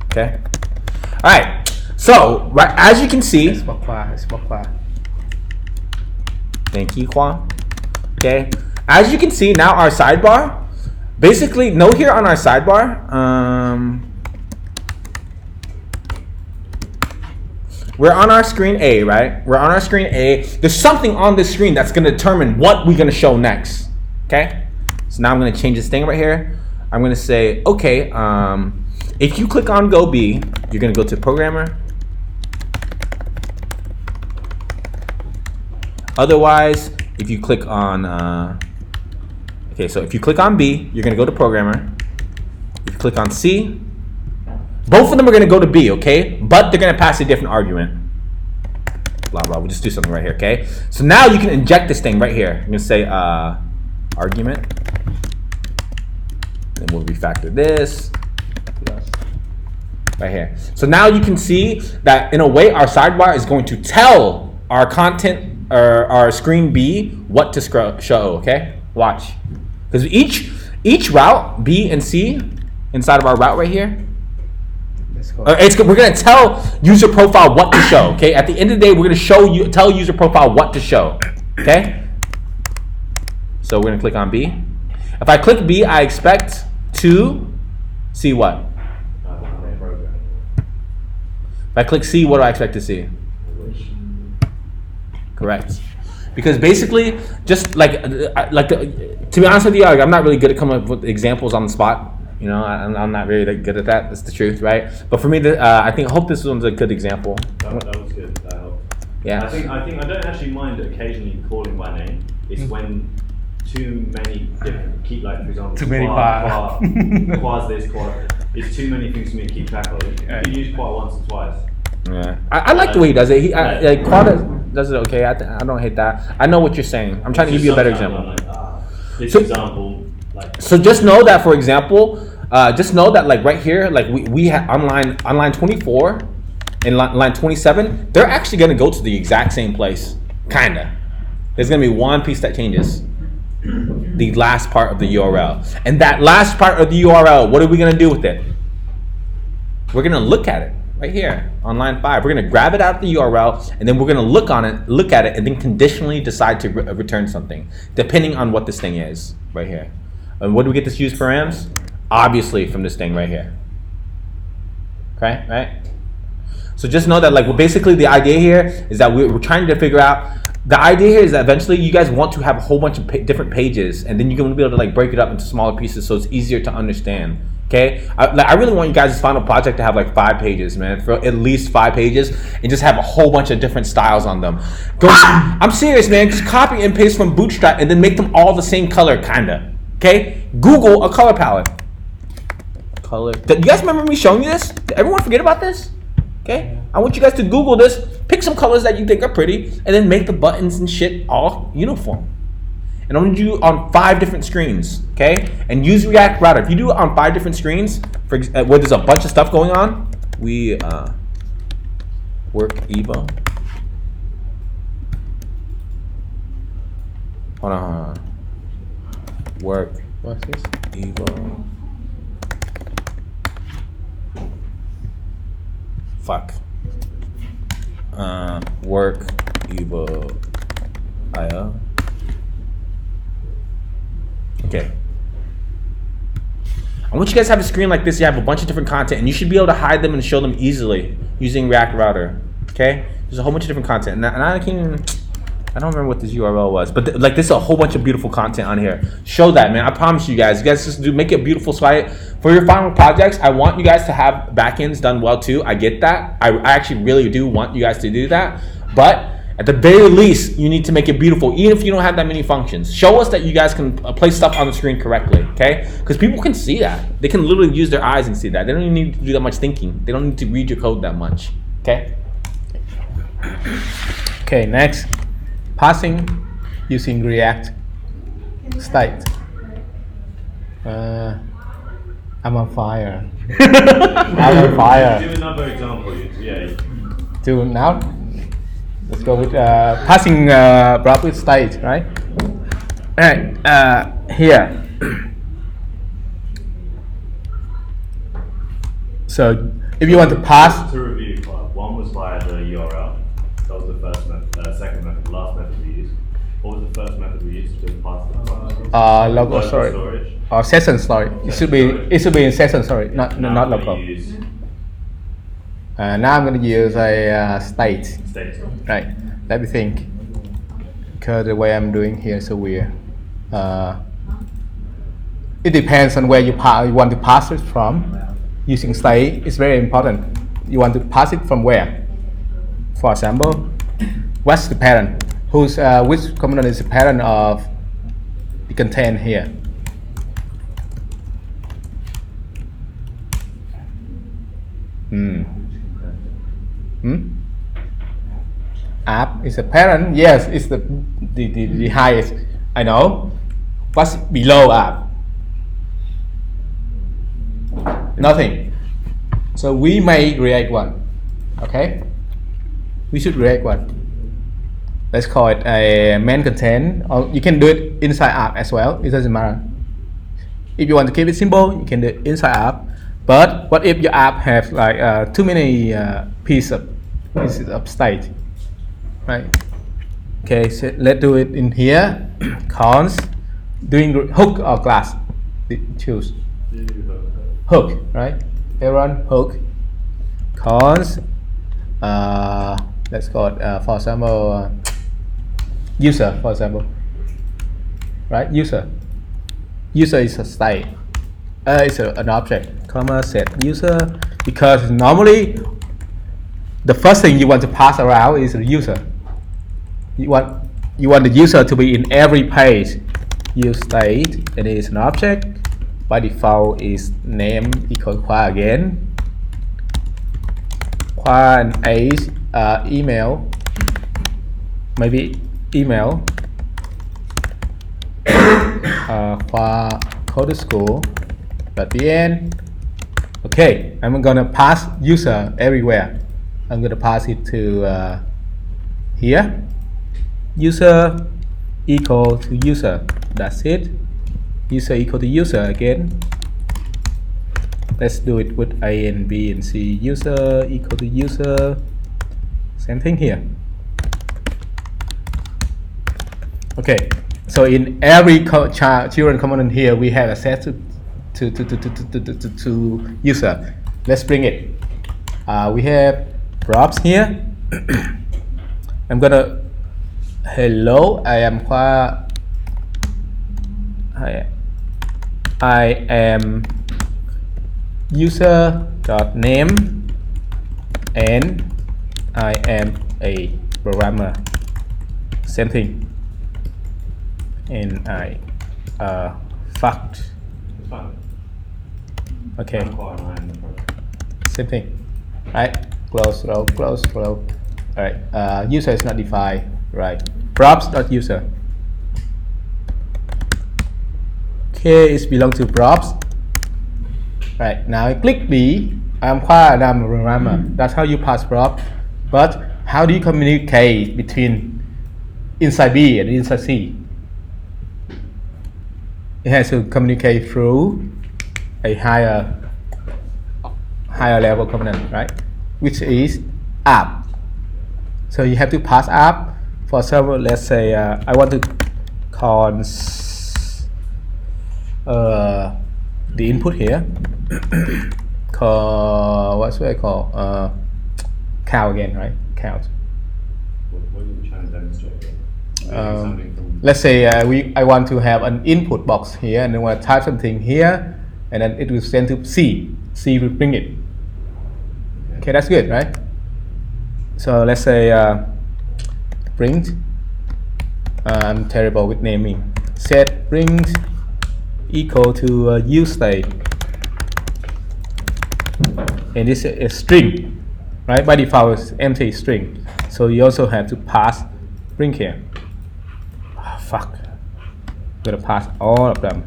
Okay. All right. So as you can see, It's for qua. thank you, Quan. Okay. As you can see now, our sidebar. Basically, note here on our sidebar. We're on our screen A, right? We're on our screen A. There's something on this screen that's going to determine what we're going to show next. Okay. So now I'm going to change this thing right here. I'm going to say, okay, if you click on Go B, you're going to go to Programmer. Otherwise, if you click on, okay, so if you click on B, you're going to go to Programmer. If you click on C, both of them are going to go to B, okay? But they're going to pass a different argument. Blah, blah. We'll just do something right here, okay? So now you can inject this thing right here. I'm going to say argument. Then we'll refactor this. Right here. So now you can see that in a way our sidebar is going to tell our content or our screen B what to show, okay? Watch. Because each route, B and C, inside of our route right here, we're going to tell user profile what to show, okay? At the end of the day, we're going to tell user profile what to show, okay? So we're going to click on B. If I click B, I expect to see what? If I click C, what do I expect to see? Correct. Because basically, just to be honest with you, I'm not really good at coming up with examples on the spot. You know, I'm not really that good at that. That's the truth, right? But for me, I hope this one's a good example. That was good. That helped. Yeah. I think I don't actually mind occasionally calling by name. It's when too many different, for example, Too many Quas this, Quas. It's too many things for me to keep track of. You can use quite once or twice. Yeah, I like the way he does it. Like Quad does it okay. I don't hate that. I know what you're saying. I'm trying to give you a better example. This So- example, like So just know that, for example, just know that like right here, like we have on line 24 and line 27, they're actually gonna go to the exact same place, kinda. There's gonna be one piece that changes. The last part of the URL. And that last part of the URL, what are we gonna do with it? We're gonna look at it right here on line 5. We're gonna grab it out of the URL and then we're gonna look at it, and then conditionally decide to return something, depending on what this thing is right here. And what do we get this use params? Obviously from this thing right here. Okay, right? So just know that like basically the idea here is that we're trying to figure out. The idea here is that eventually you guys want to have a whole bunch of different pages, and then you're going to be able to like break it up into smaller pieces so it's easier to understand. Okay, I really want you guys' final project to have like 5 pages, man, for at least 5 pages, and just have a whole bunch of different styles on them. I'm serious, man. Just copy and paste from Bootstrap, and then make them all the same color, kinda. Okay, Google a color palette. You guys remember me showing you this? Did everyone forget about this? Okay, I want you guys to Google this, pick some colors that you think are pretty, and then make the buttons and shit all uniform. And I'm gonna do on 5 different screens, okay? And use React Router. If you do it on 5 different screens, where there's a bunch of stuff going on, we work Evo. Hold on. Work What's this? Evo. Fuck. Work Evo IO. Okay. I want you guys to have a screen like this. You have a bunch of different content, and you should be able to hide them and show them easily using React Router. Okay? There's a whole bunch of different content, and I can't even. I don't remember what this URL was, but like this is a whole bunch of beautiful content on here. Show that, man. I promise you guys. You guys just make it a beautiful site. For your final projects, I want you guys to have backends done well too. I get that. I actually really do want you guys to do that. But at the very least, you need to make it beautiful, even if you don't have that many functions. Show us that you guys can place stuff on the screen correctly, okay? Because people can see that. They can literally use their eyes and see that. They don't even need to do that much thinking. They don't need to read your code that much, okay? Okay, next. Passing using React state. I'm on fire. I'm on fire. give another example. Yeah. Do now. Let's go with passing property state, right? Alright, here. So if you want to pass, To review, one was via the URL. That was the first method. Second method, the last method we used. What was the first method we used to pass the local storage or session storage. It should be in session storage, not local. Now I'm going to use a state. State. Right. Let me think. Because the way I'm doing here is so weird. It depends on where you want to pass it from. Using state is very important. You want to pass it from where? For example, what's the parent? Which component is the parent of the content here? App is a parent. Yes, it's the highest. I know. What's below app? Nothing. So we may create one. Okay. We should create one. Let's call it a main content, or you can do it inside app as well. It doesn't matter. If you want to keep it simple, you can do it inside app. But what if your app has like too many pieces of state, right? Okay, so let's do it in here. Cons, doing hook or class. Choose hook, right? Everyone hook. Cons. Let's call it for example user, for example, right? User is a state. It's an object. Comma set user, because normally the first thing you want to pass around is the user. You want the user to be in every page. Use state, and it is an object. by default is name equal Khoa again. Khoa and age, email, maybe email. Khoa code school. At the end, okay, I'm gonna pass user everywhere. I'm gonna pass it to here. User equal to user. That's it. User equal to user again. Let's do it with A and B and C. User equal to user. Same thing here. Okay. So in every children component here, we have access to user. Let's bring it. We have props here. I'm gonna hello. I am Khoa. I am user dot name and I am a programmer. Same thing. And I fucked. It's fine. Okay. I'm quite aligned in the project. Same thing. Right. Close row. Close row. All right. User is not defined. Right. Props dot user. Okay, it belongs to props. Right. Now I click B. I'm Khoa and I'm a programmer. That's how you pass prop. But how do you communicate between inside B and inside C? It has to communicate through a higher level component, right? Which is app. So you have to pass app. For example, let's say I want to the input here. What should I call? Count again, right? Count. What are you trying to demonstrate here? Something from Let's say I want to have an input box here, and then I want to type something here, and then it will send to C. C will bring it. Okay, that's good, right? So let's say print. I'm terrible with naming. Set print equal to use state, and this is a string, right? By default, it's empty string. So you also have to pass print here. Fuck. I'm gonna pass all of them.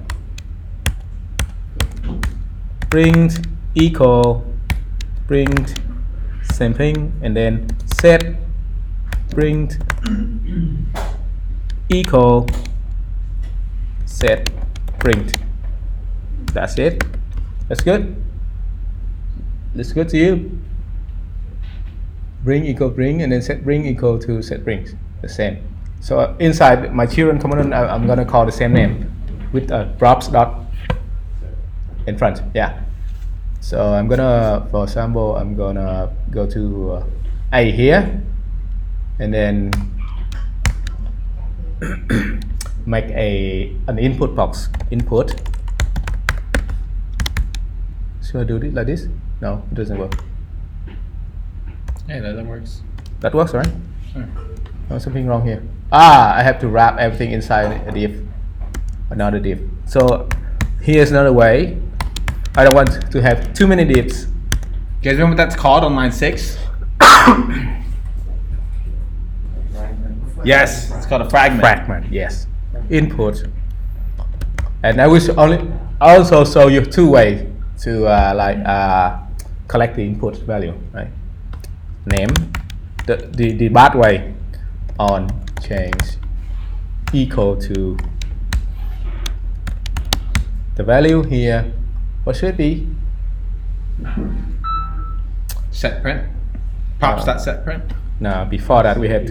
Print equal print, same thing, and then set print equal set print. That's it. That's good. That's good to you. Bring equal bring, and then set bring equal to set brings. The same. So inside my children component, I'm gonna call the same name with a props dot in front. Yeah. So I'm gonna, for example, I'm gonna go to A here, and then make an input box. Input. Should I do it like this? No, it doesn't work. Yeah, that works. That works, right? Sure. Oh, something wrong here. I have to wrap everything inside a div, another div. So here's another way. I don't want to have too many divs. You guys remember what that's called on line 6? Yes, it's called a fragment. Fragment, yes. Input. And I will also show you two ways to collect the input value, right? Name, the bad way, on change equal to the value here. What should it be? Set print. Props that set print. Now before that we have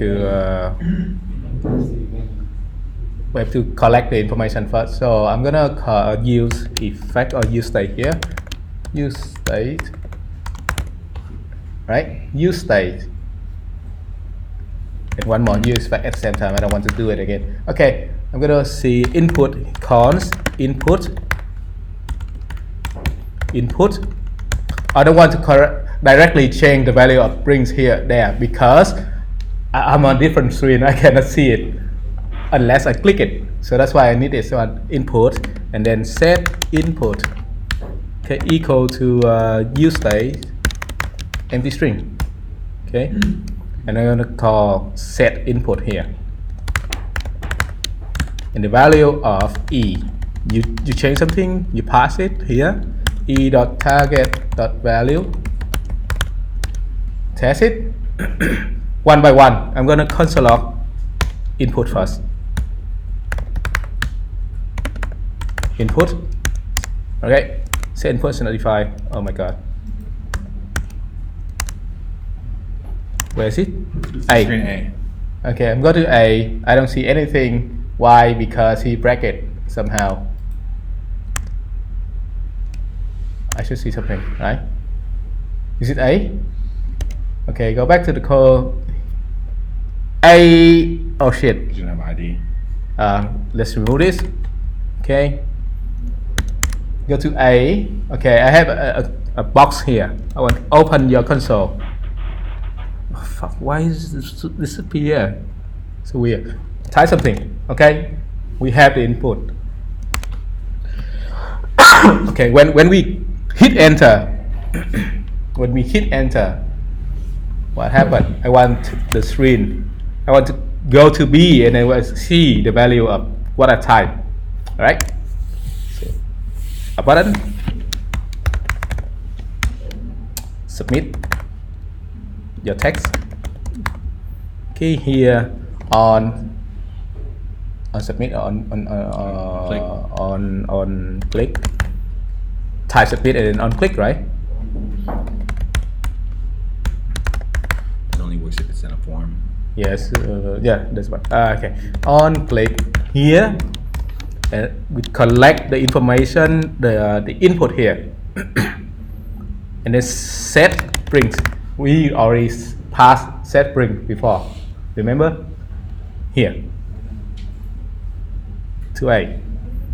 to collect the information first. So I'm gonna use effect or use state here. Use state, right? Use state. And one more use effect at the same time. I don't want to do it again. Okay, I'm gonna see input const input. I don't want to directly change the value of brings there because I'm on different screen. I cannot see it unless I click it. So that's why I need this one input and then set input. Okay, equal to use state empty string. Okay, and I'm gonna call set input here. And the value of e, you change something, you pass it here. E dot target dot value. Test it one by one. I'm gonna console log input first. Input. Okay. Set input is notify. Oh my god. Where is it? Screen A. Okay, I'm going to A. I don't see anything. Why? Because he bracket somehow. I should see something, right? Is it A? Okay, go back to the code. A. Oh shit. You don't have ID. Let's remove this. Okay. Go to A. Okay, I have a box here. I want to open your console. Oh, fuck, why is this disappear? So weird. Type something. Okay. We have the input. Okay, when we hit enter, when we hit enter, what happened? I want the screen. I want to go to B and I want to see the value of what I type. Alright? So, a button. Submit your text. Okay, here on submit on click. Type submit and then on click, right? It only works if it's in a form. Yes, yeah, that's right. Okay, on click here, and we collect the information, the input here, and then set print. We already passed set print before. Remember? Here. To A.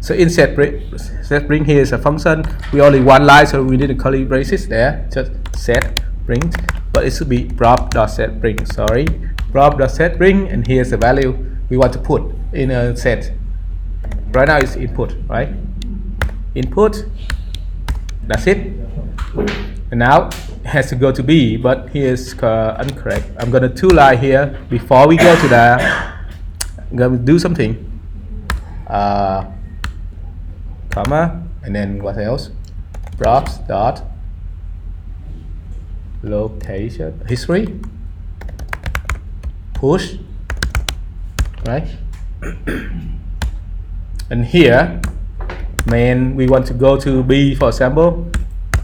So in set print here is a function. We only one line, so we need a curly braces there. Just set print, but it should be prop.setPrint. Sorry, prop.setPrint, and here's the value we want to put in a set. Right now it's input, right? Input. That's it. And now it has to go to B, but here's incorrect. I'm gonna two line here before we go to the. I'm gonna do something. Comma, and then what else? Props dot location history push, right? And here main we want to go to B, for example,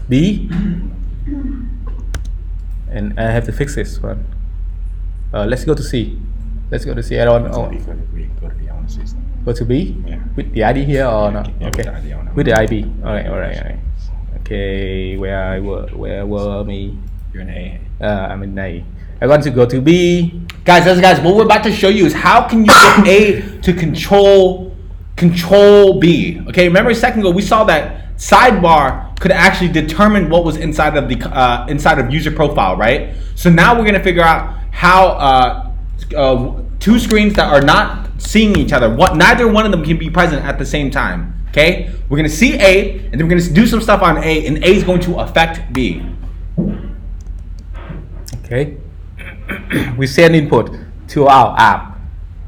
B, and I have to fix this one. Let's go to C. Let's go to C. I don't know. Go to B. I want to see something. Go to B? Yeah. With the ID here or not? Yeah, Okay. with the ID on it. With the ID. Alright. Okay, where were me? You're an A. I'm in A. I want to go to B. Guys, what we're about to show you is how can you get A to control B. Okay, remember a second ago we saw that sidebar could actually determine what was inside of the inside of user profile, right? So now we're gonna figure out how two screens that are not seeing each other, neither one of them can be present at the same time. Okay, we're gonna see A, and then we're gonna do some stuff on A, and A is going to affect B. Okay. We send input to our app,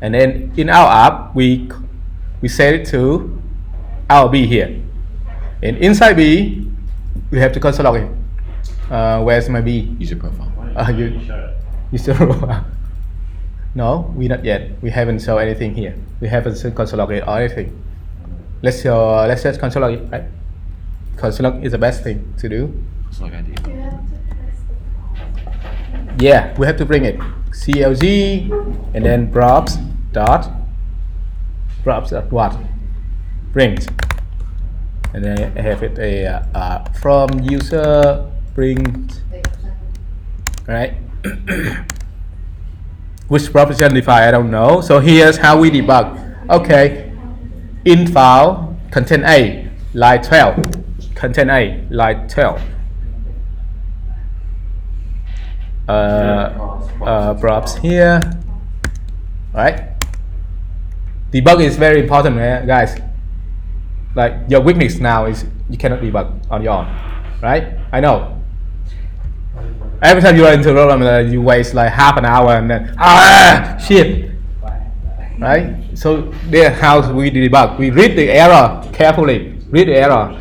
and then in our app we set it to our B here, and inside B we have to console log in. Where's my B? User profile. You still No, we not yet. We haven't shown anything here. We haven't seen console log in or anything. Let's just console log in, right? Console log is the best thing to do. It's like ID. You have to test the Yeah, we have to bring it. CLG and then props dot what? Print. And then I have it from user print. Right? Which property identifier I don't know. So here's how we debug. Okay, in file content A line 12, content A line 12. Props here, right? Debug is very important, guys. Like your weakness now is you cannot debug on your own, right? I know. Every time you are into program, you waste like half an hour and then shit, right? So there, how we debug? We read the error carefully, read the error,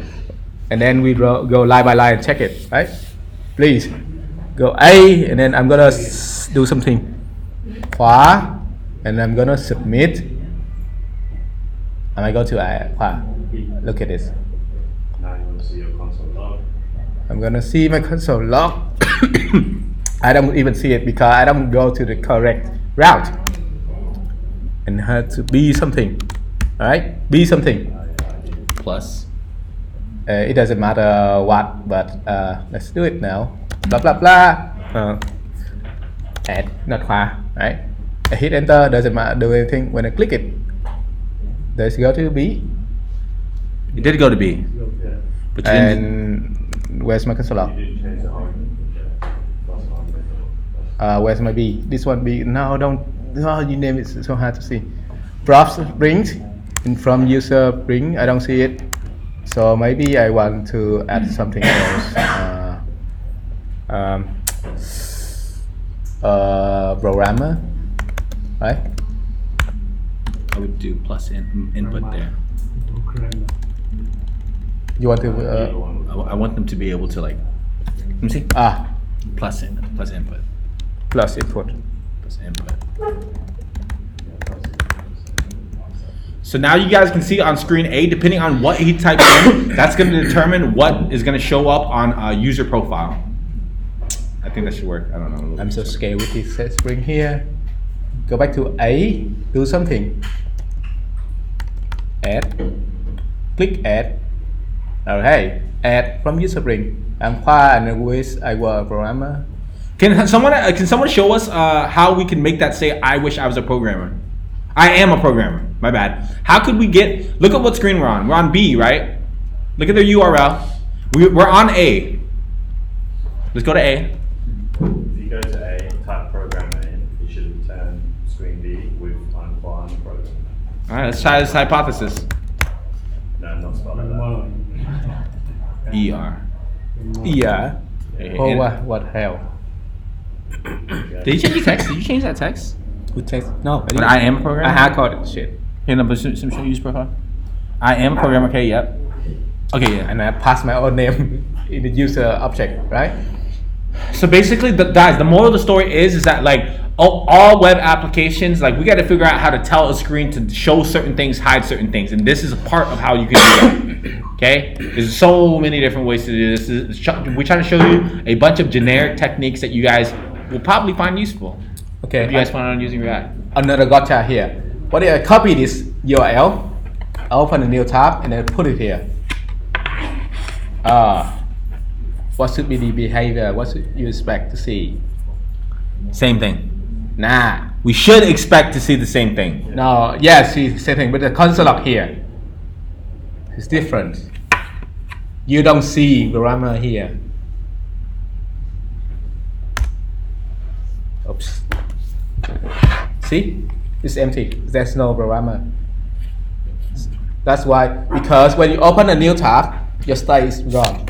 and then we go line by line and check it, right? Please go A, and then I'm gonna do something. Khóa, and I'm gonna submit. And I go to khóa. Look at this. Now you want to see your console log. I'm gonna see my console log. I don't even see it because I don't go to the correct route. And had to be something, alright? Be something. Plus. It doesn't matter what, but let's do it now. Blah blah blah. Add, not khóa, right? I hit enter, doesn't matter, do anything. When I click it, does it go to B? It did go to B. Yeah. But you didn't. And where's my console log? You didn't change the home. Plus home. Where's my B? This one B. No, don't. No, you name it. It's so hard to see. Props brings in from user bring. I don't see it. So maybe I want to add something else. Programmer, right? I would do plus input there. You want to? I want them to be able to like. Let me see. Plus input. Plus input. Plus input. So now you guys can see on screen A, depending on what he types in, that's going to determine what is going to show up on a user profile. I think that should work. I don't know. I'm so scared with this set spring here. Go back to A, do something. Add. Click add. Okay, add from user bring. I'm Khoa and with our programmer. Can someone show us how we can make that say I wish I was a programmer? I am a programmer. My bad. How could we get? Look at what screen we're on. We're on B, right? Look at their URL. We're on A. Let's go to A. If you go to A, type program name, it should return screen B with unquan program. All right, let's try this hypothesis. No, not spelled like that. ER. Yeah. Oh, what hell? Did you change the text? Did you change that text? Who text? No, But I am a programmer. I hard coded shit. Here, no, but some use profile. I am a programmer. Okay, yep. Okay, yeah. And I pass my own name in the user object, right? So basically, guys, the moral of the story is that like all web applications, like we got to figure out how to tell a screen to show certain things, hide certain things, and this is a part of how you can do that. Okay, there's so many different ways to do this. We're trying to show you a bunch of generic techniques that you guys will probably find useful. Okay. If you guys plan on using React. Another gotcha here. What if I copy this URL, open a new tab, and then put it here? What should be the behavior? What should you expect to see? Same thing. Nah. We should expect to see the same thing. No, yes, see same thing, but the console log here is different. You don't see grammar here. Oops. See? It's empty. There's no grammar. That's why, because when you open a new tab, your state is wrong.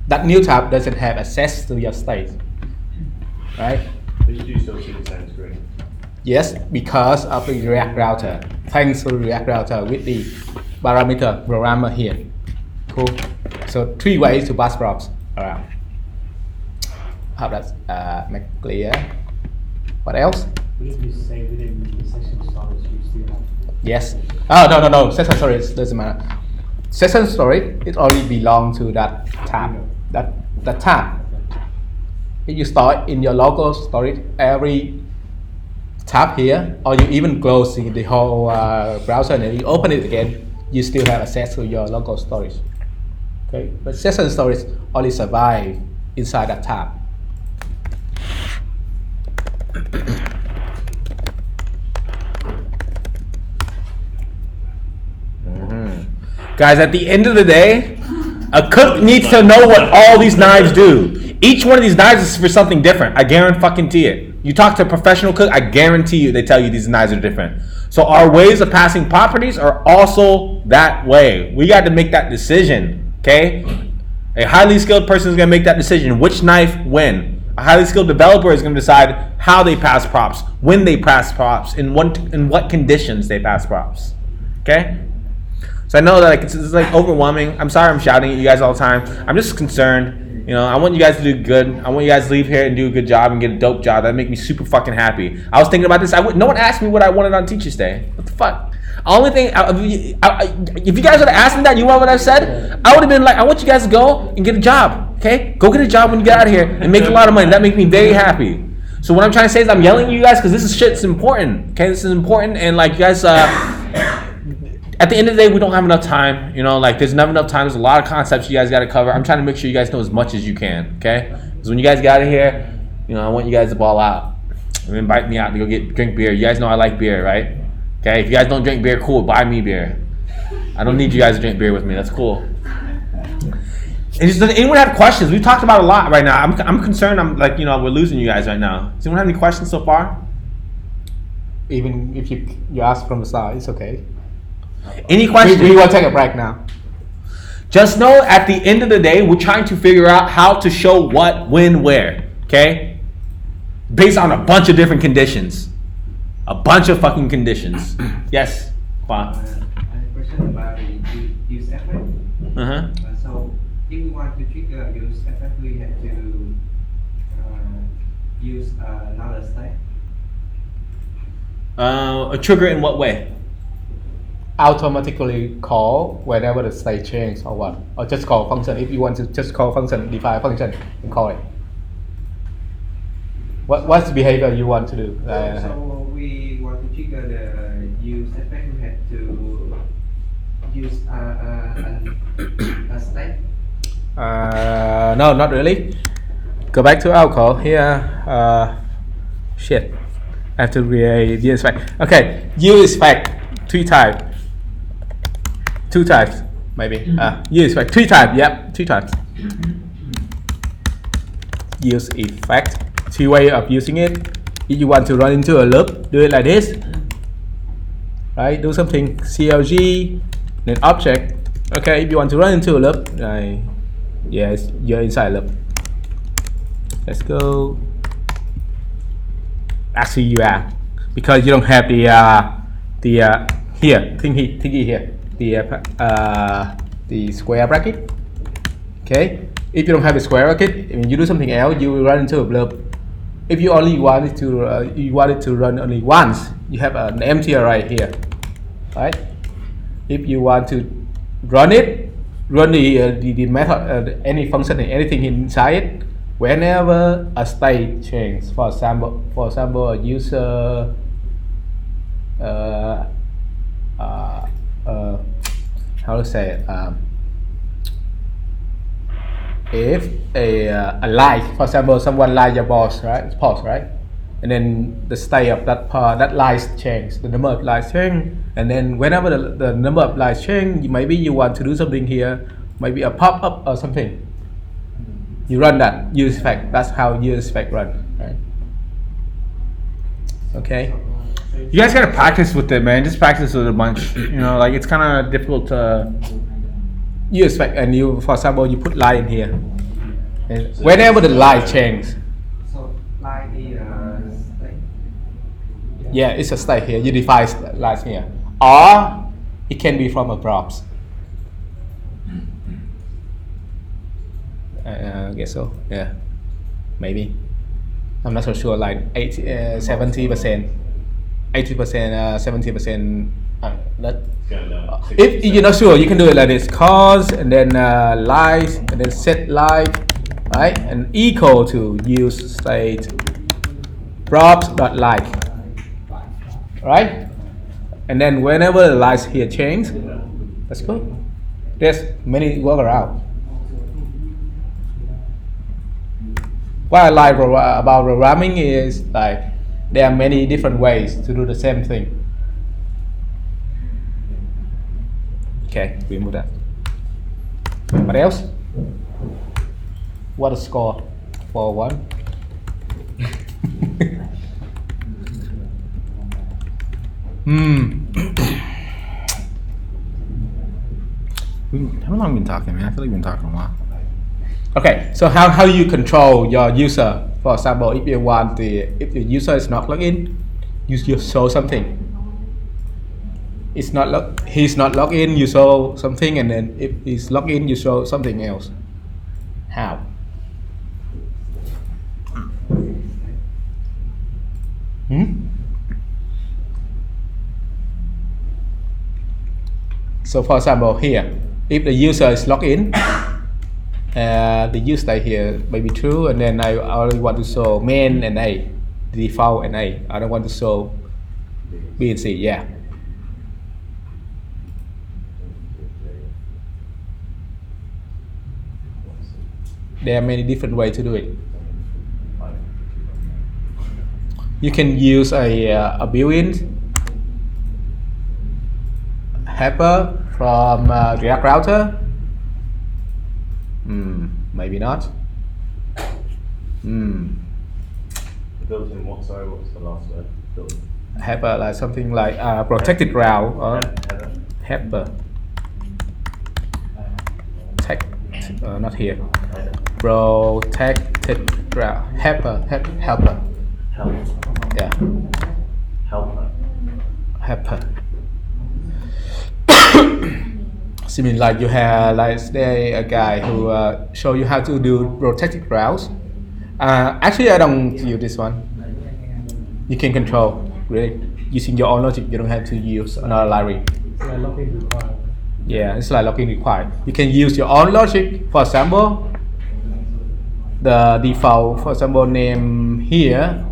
That new tab doesn't have access to your state. Right? But you do still see the same screen. Yes, because of the React router. Thanks to the React router with the parameter programmer here. Cool. So 3 ways to pass props around. Hope that's make clear. What else? What if you say within the session storage you still have? Yes. Oh, no. Session storage doesn't matter. Session storage, it already belongs to that tab. That tab. If you store it in your local storage, every tab here, or you even close the whole browser and then you open it again, you still have access to your local storage. Okay, but session storage only survive inside that tab. Guys, at the end of the day, a cook needs to know what all these knives do. Each one of these knives is for something different. I guarantee it. You talk to a professional cook, I guarantee you they tell you these knives are different. So our ways of passing properties are also that way. We got to make that decision, okay? A highly skilled person is going to make that decision. Which knife, when? A highly skilled developer is going to decide how they pass props, when they pass props, in what conditions they pass props, okay? So I know that it's like overwhelming. I'm sorry I'm shouting at you guys all the time. I'm just concerned. You know, I want you guys to do good. I want you guys to leave here and do a good job and get a dope job. That'd make me super fucking happy. I was thinking about this. No one asked me what I wanted on Teachers Day. What the fuck? Only thing, if you guys would have asked me that, you know what I said? I would have been like, I want you guys to go and get a job. Okay, go get a job when you get out of here and make a lot of money. That makes me very happy. So what I'm trying to say is, I'm yelling at you guys because this is shit's important. Okay, this is important, and like you guys. At the end of the day, we don't have enough time. You know, like there's never enough time. There's a lot of concepts you guys got to cover. I'm trying to make sure you guys know as much as you can. Okay, because when you guys get out of here, you know, I want you guys to ball out and invite me out to go drink beer. You guys know I like beer, right? Okay, if you guys don't drink beer, cool. Buy me beer. I don't need you guys to drink beer with me. That's cool. And does anyone have questions? We've talked about a lot right now. I'm concerned. I'm like, you know, we're losing you guys right now. Does anyone have any questions so far? Even if you ask from the start, it's okay. Any questions? We will take a break now. Just know at the end of the day, we're trying to figure out how to show what, when, where. Okay? Based on a bunch of different conditions. A bunch of fucking conditions. Yes? Qua? I have a question about the use effect. Uh-huh. So if we want to trigger use effect, we have to use another state. A trigger in what way? Automatically call whenever the state change or what, or just call function. If you want to just call function, define function and call it. What's the behavior you want to do? So we want to trigger the use effect. We have to use a state. No, not really. Go back to alcohol here. Shit, I have to create use effect. Okay, use effect 3 types. 2 types, maybe. Use effect 3 types. Yep, 3 types. Use effect. 3 ways of using it. If you want to run into a loop, do it like this. Right? Do something CLG, then object. Okay, if you want to run into a loop, yes, you're inside a loop. Let's go. Actually, you are, because you don't have the here thingy here. The square bracket. Okay, if you don't have a square bracket and you do something else, you will run into a loop. If you only want it to run only once, you have an empty array here, right? If you want to run the method, any function and anything inside it, whenever a state change. For example, a user how to say it, if a like, for example, someone like your boss, right? Pause, right? And then the state of that lines change, the number of lines change, and then whenever the number of lines change, maybe you want to do something here, maybe a pop-up or something. You run that use effect. That's how use effect run, right? Okay. You guys gotta practice with it, man. Just practice with it a bunch. You know, like it's kind of difficult to. Use effect, and you, for example, you put line in here, and whenever the line change. So like the state. Yeah, it's a state here. You define lines here, or it can be from a props. I guess so. Yeah, maybe. I'm not so sure. Like 70%, 80%, 70%. If you're not sure, you can do it like this: cause and then lines and then set line, right? And equal to use state props dot like, right? And then whenever the lines here change, that's cool. There's many workarounds. What I like about programming is like there are many different ways to do the same thing. Okay, we move that. What else? What a score for 1? How long have we been talking, man? I feel like we've been talking a while. Okay, so how do you control your user? For example, if you want if the user is not logged in, you just show something. He's not logged in, you show something, and then if he's logged in, you show something else. How? So for example, here, if the user is logged in, the use state here may be true, and then I only want to show main and A, default and A. I don't want to show B and C. Yeah. There are many different ways to do it. You can use a built-in helper from React Router. Maybe not. Built-in what? Sorry, what was the last word? Built-in. Helper like something like protected route or Header. helper. Not here. Protected route. Helper. Help. Yeah. Helper. Helper. Similar like you have like say a guy who show you how to do protected routes. Actually, I don't use this one. You can control really using your own logic. You don't have to use another library. It's like login required. Yeah, it's like login required. You can use your own logic. For example, the default, for example, name here.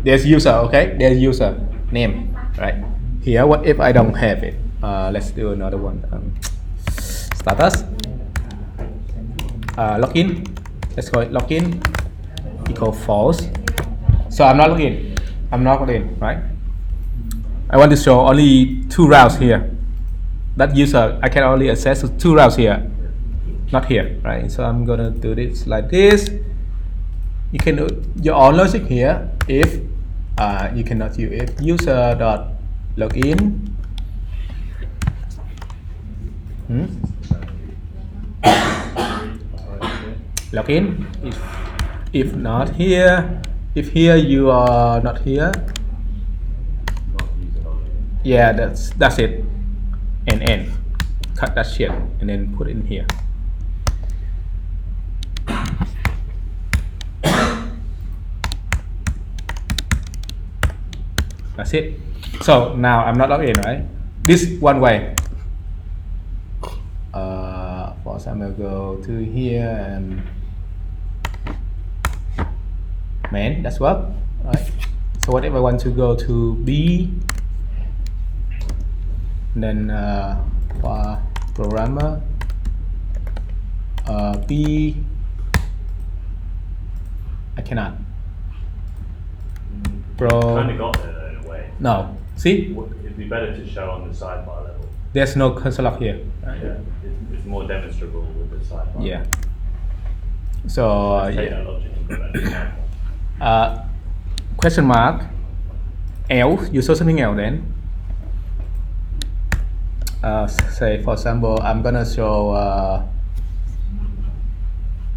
There's user, okay? There's user name, right? Here, what if I don't have it? Let's do another one. Status. Login. Let's call it login equal false. So I'm not logged in. I'm not logged in, right? I want to show only 2 routes here. That user, I can only access to 2 routes here, not here, right? So I'm gonna do this like this. You can do your own logic here. If you cannot use if user dot login. Login. If not here, if here you are not here. Yeah, that's it. And cut that shit and then put it in here. That's it. So now I'm not logged in, right? This one way. For example, go to here and main. That's work, right? So what if I want to go to B? Then for programmer B, I cannot. Kind of got there though, in a way. No, see, It'd be better to show on the sidebar level. there's no console log here. Right? Yeah, it's more demonstrable with the sidebar. Yeah. So Take yeah. that logic and put that in the sidebar. Question mark else, you show something else then. Say for example, I'm gonna show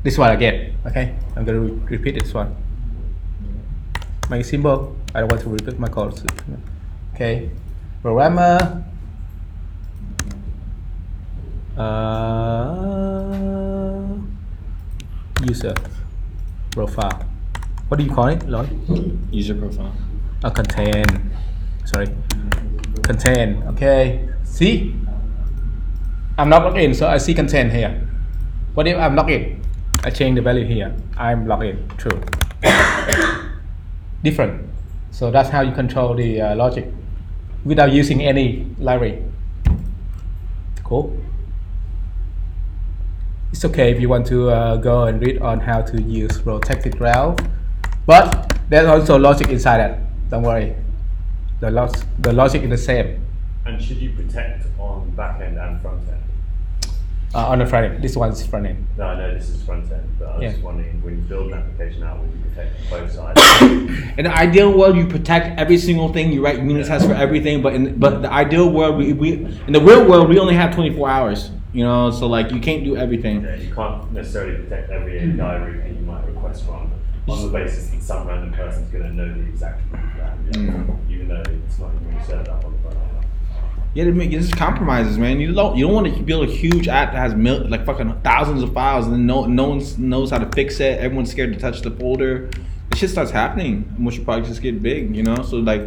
this one again. Okay, I'm gonna repeat this one. Make it simple. I don't want to repeat my code. Okay, programmer. User profile. What do you call it, Lloyd? User profile. Contain. Sorry. Contain. Okay. See? I'm not logged in, so I see content here. What if I'm logged in? I change the value here. I'm logged in. True. Different. So that's how you control the logic without using any library. Cool. It's okay if you want to go and read on how to use protected route, but there's also logic inside that. Don't worry. The logic is the same. And should you protect on back end and front end? On the front end. This one's front end. No, I know this is front end, but I was Yeah. just wondering, when you build an application out, would you protect both sides? In the ideal world, you protect every single thing. You write unit tests for everything. But in the ideal world, we in the real world, we only have 24 hours. You know, so like you can't do everything. Yeah, you can't necessarily protect every API route that you might request from, on the basis that some random person's going to know the exact route for that, even though it's not even really set up on the front end. Yeah, this is compromises, man. You don't want to build a huge app that has like fucking thousands of files, and then no one knows how to fix it. Everyone's scared to touch the folder. This shit starts happening once your project just get big, you know. So like,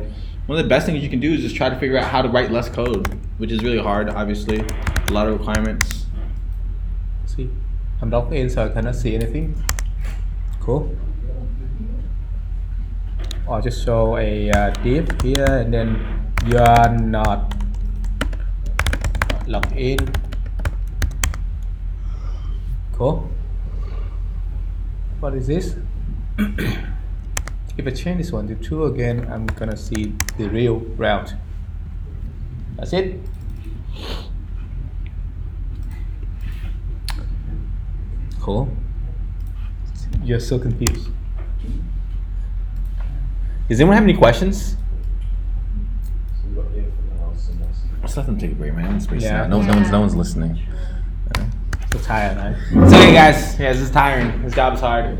one of the best things you can do is just try to figure out how to write less code, which is really hard, obviously. A lot of requirements. See, I'm logged in, so I cannot see anything. Cool. Or just show a div here, and then you are not logged in. Cool. What is this? If I change this one to true again, I'm gonna see the real route. That's it. Cool. You're so confused. Does anyone have any questions? So we've got the infinite else and that's... Let's let them take a break, man. Let's waste Yeah. that. No one's listening. So tired, man. So hey guys, yeah, this is tiring. This job is hard.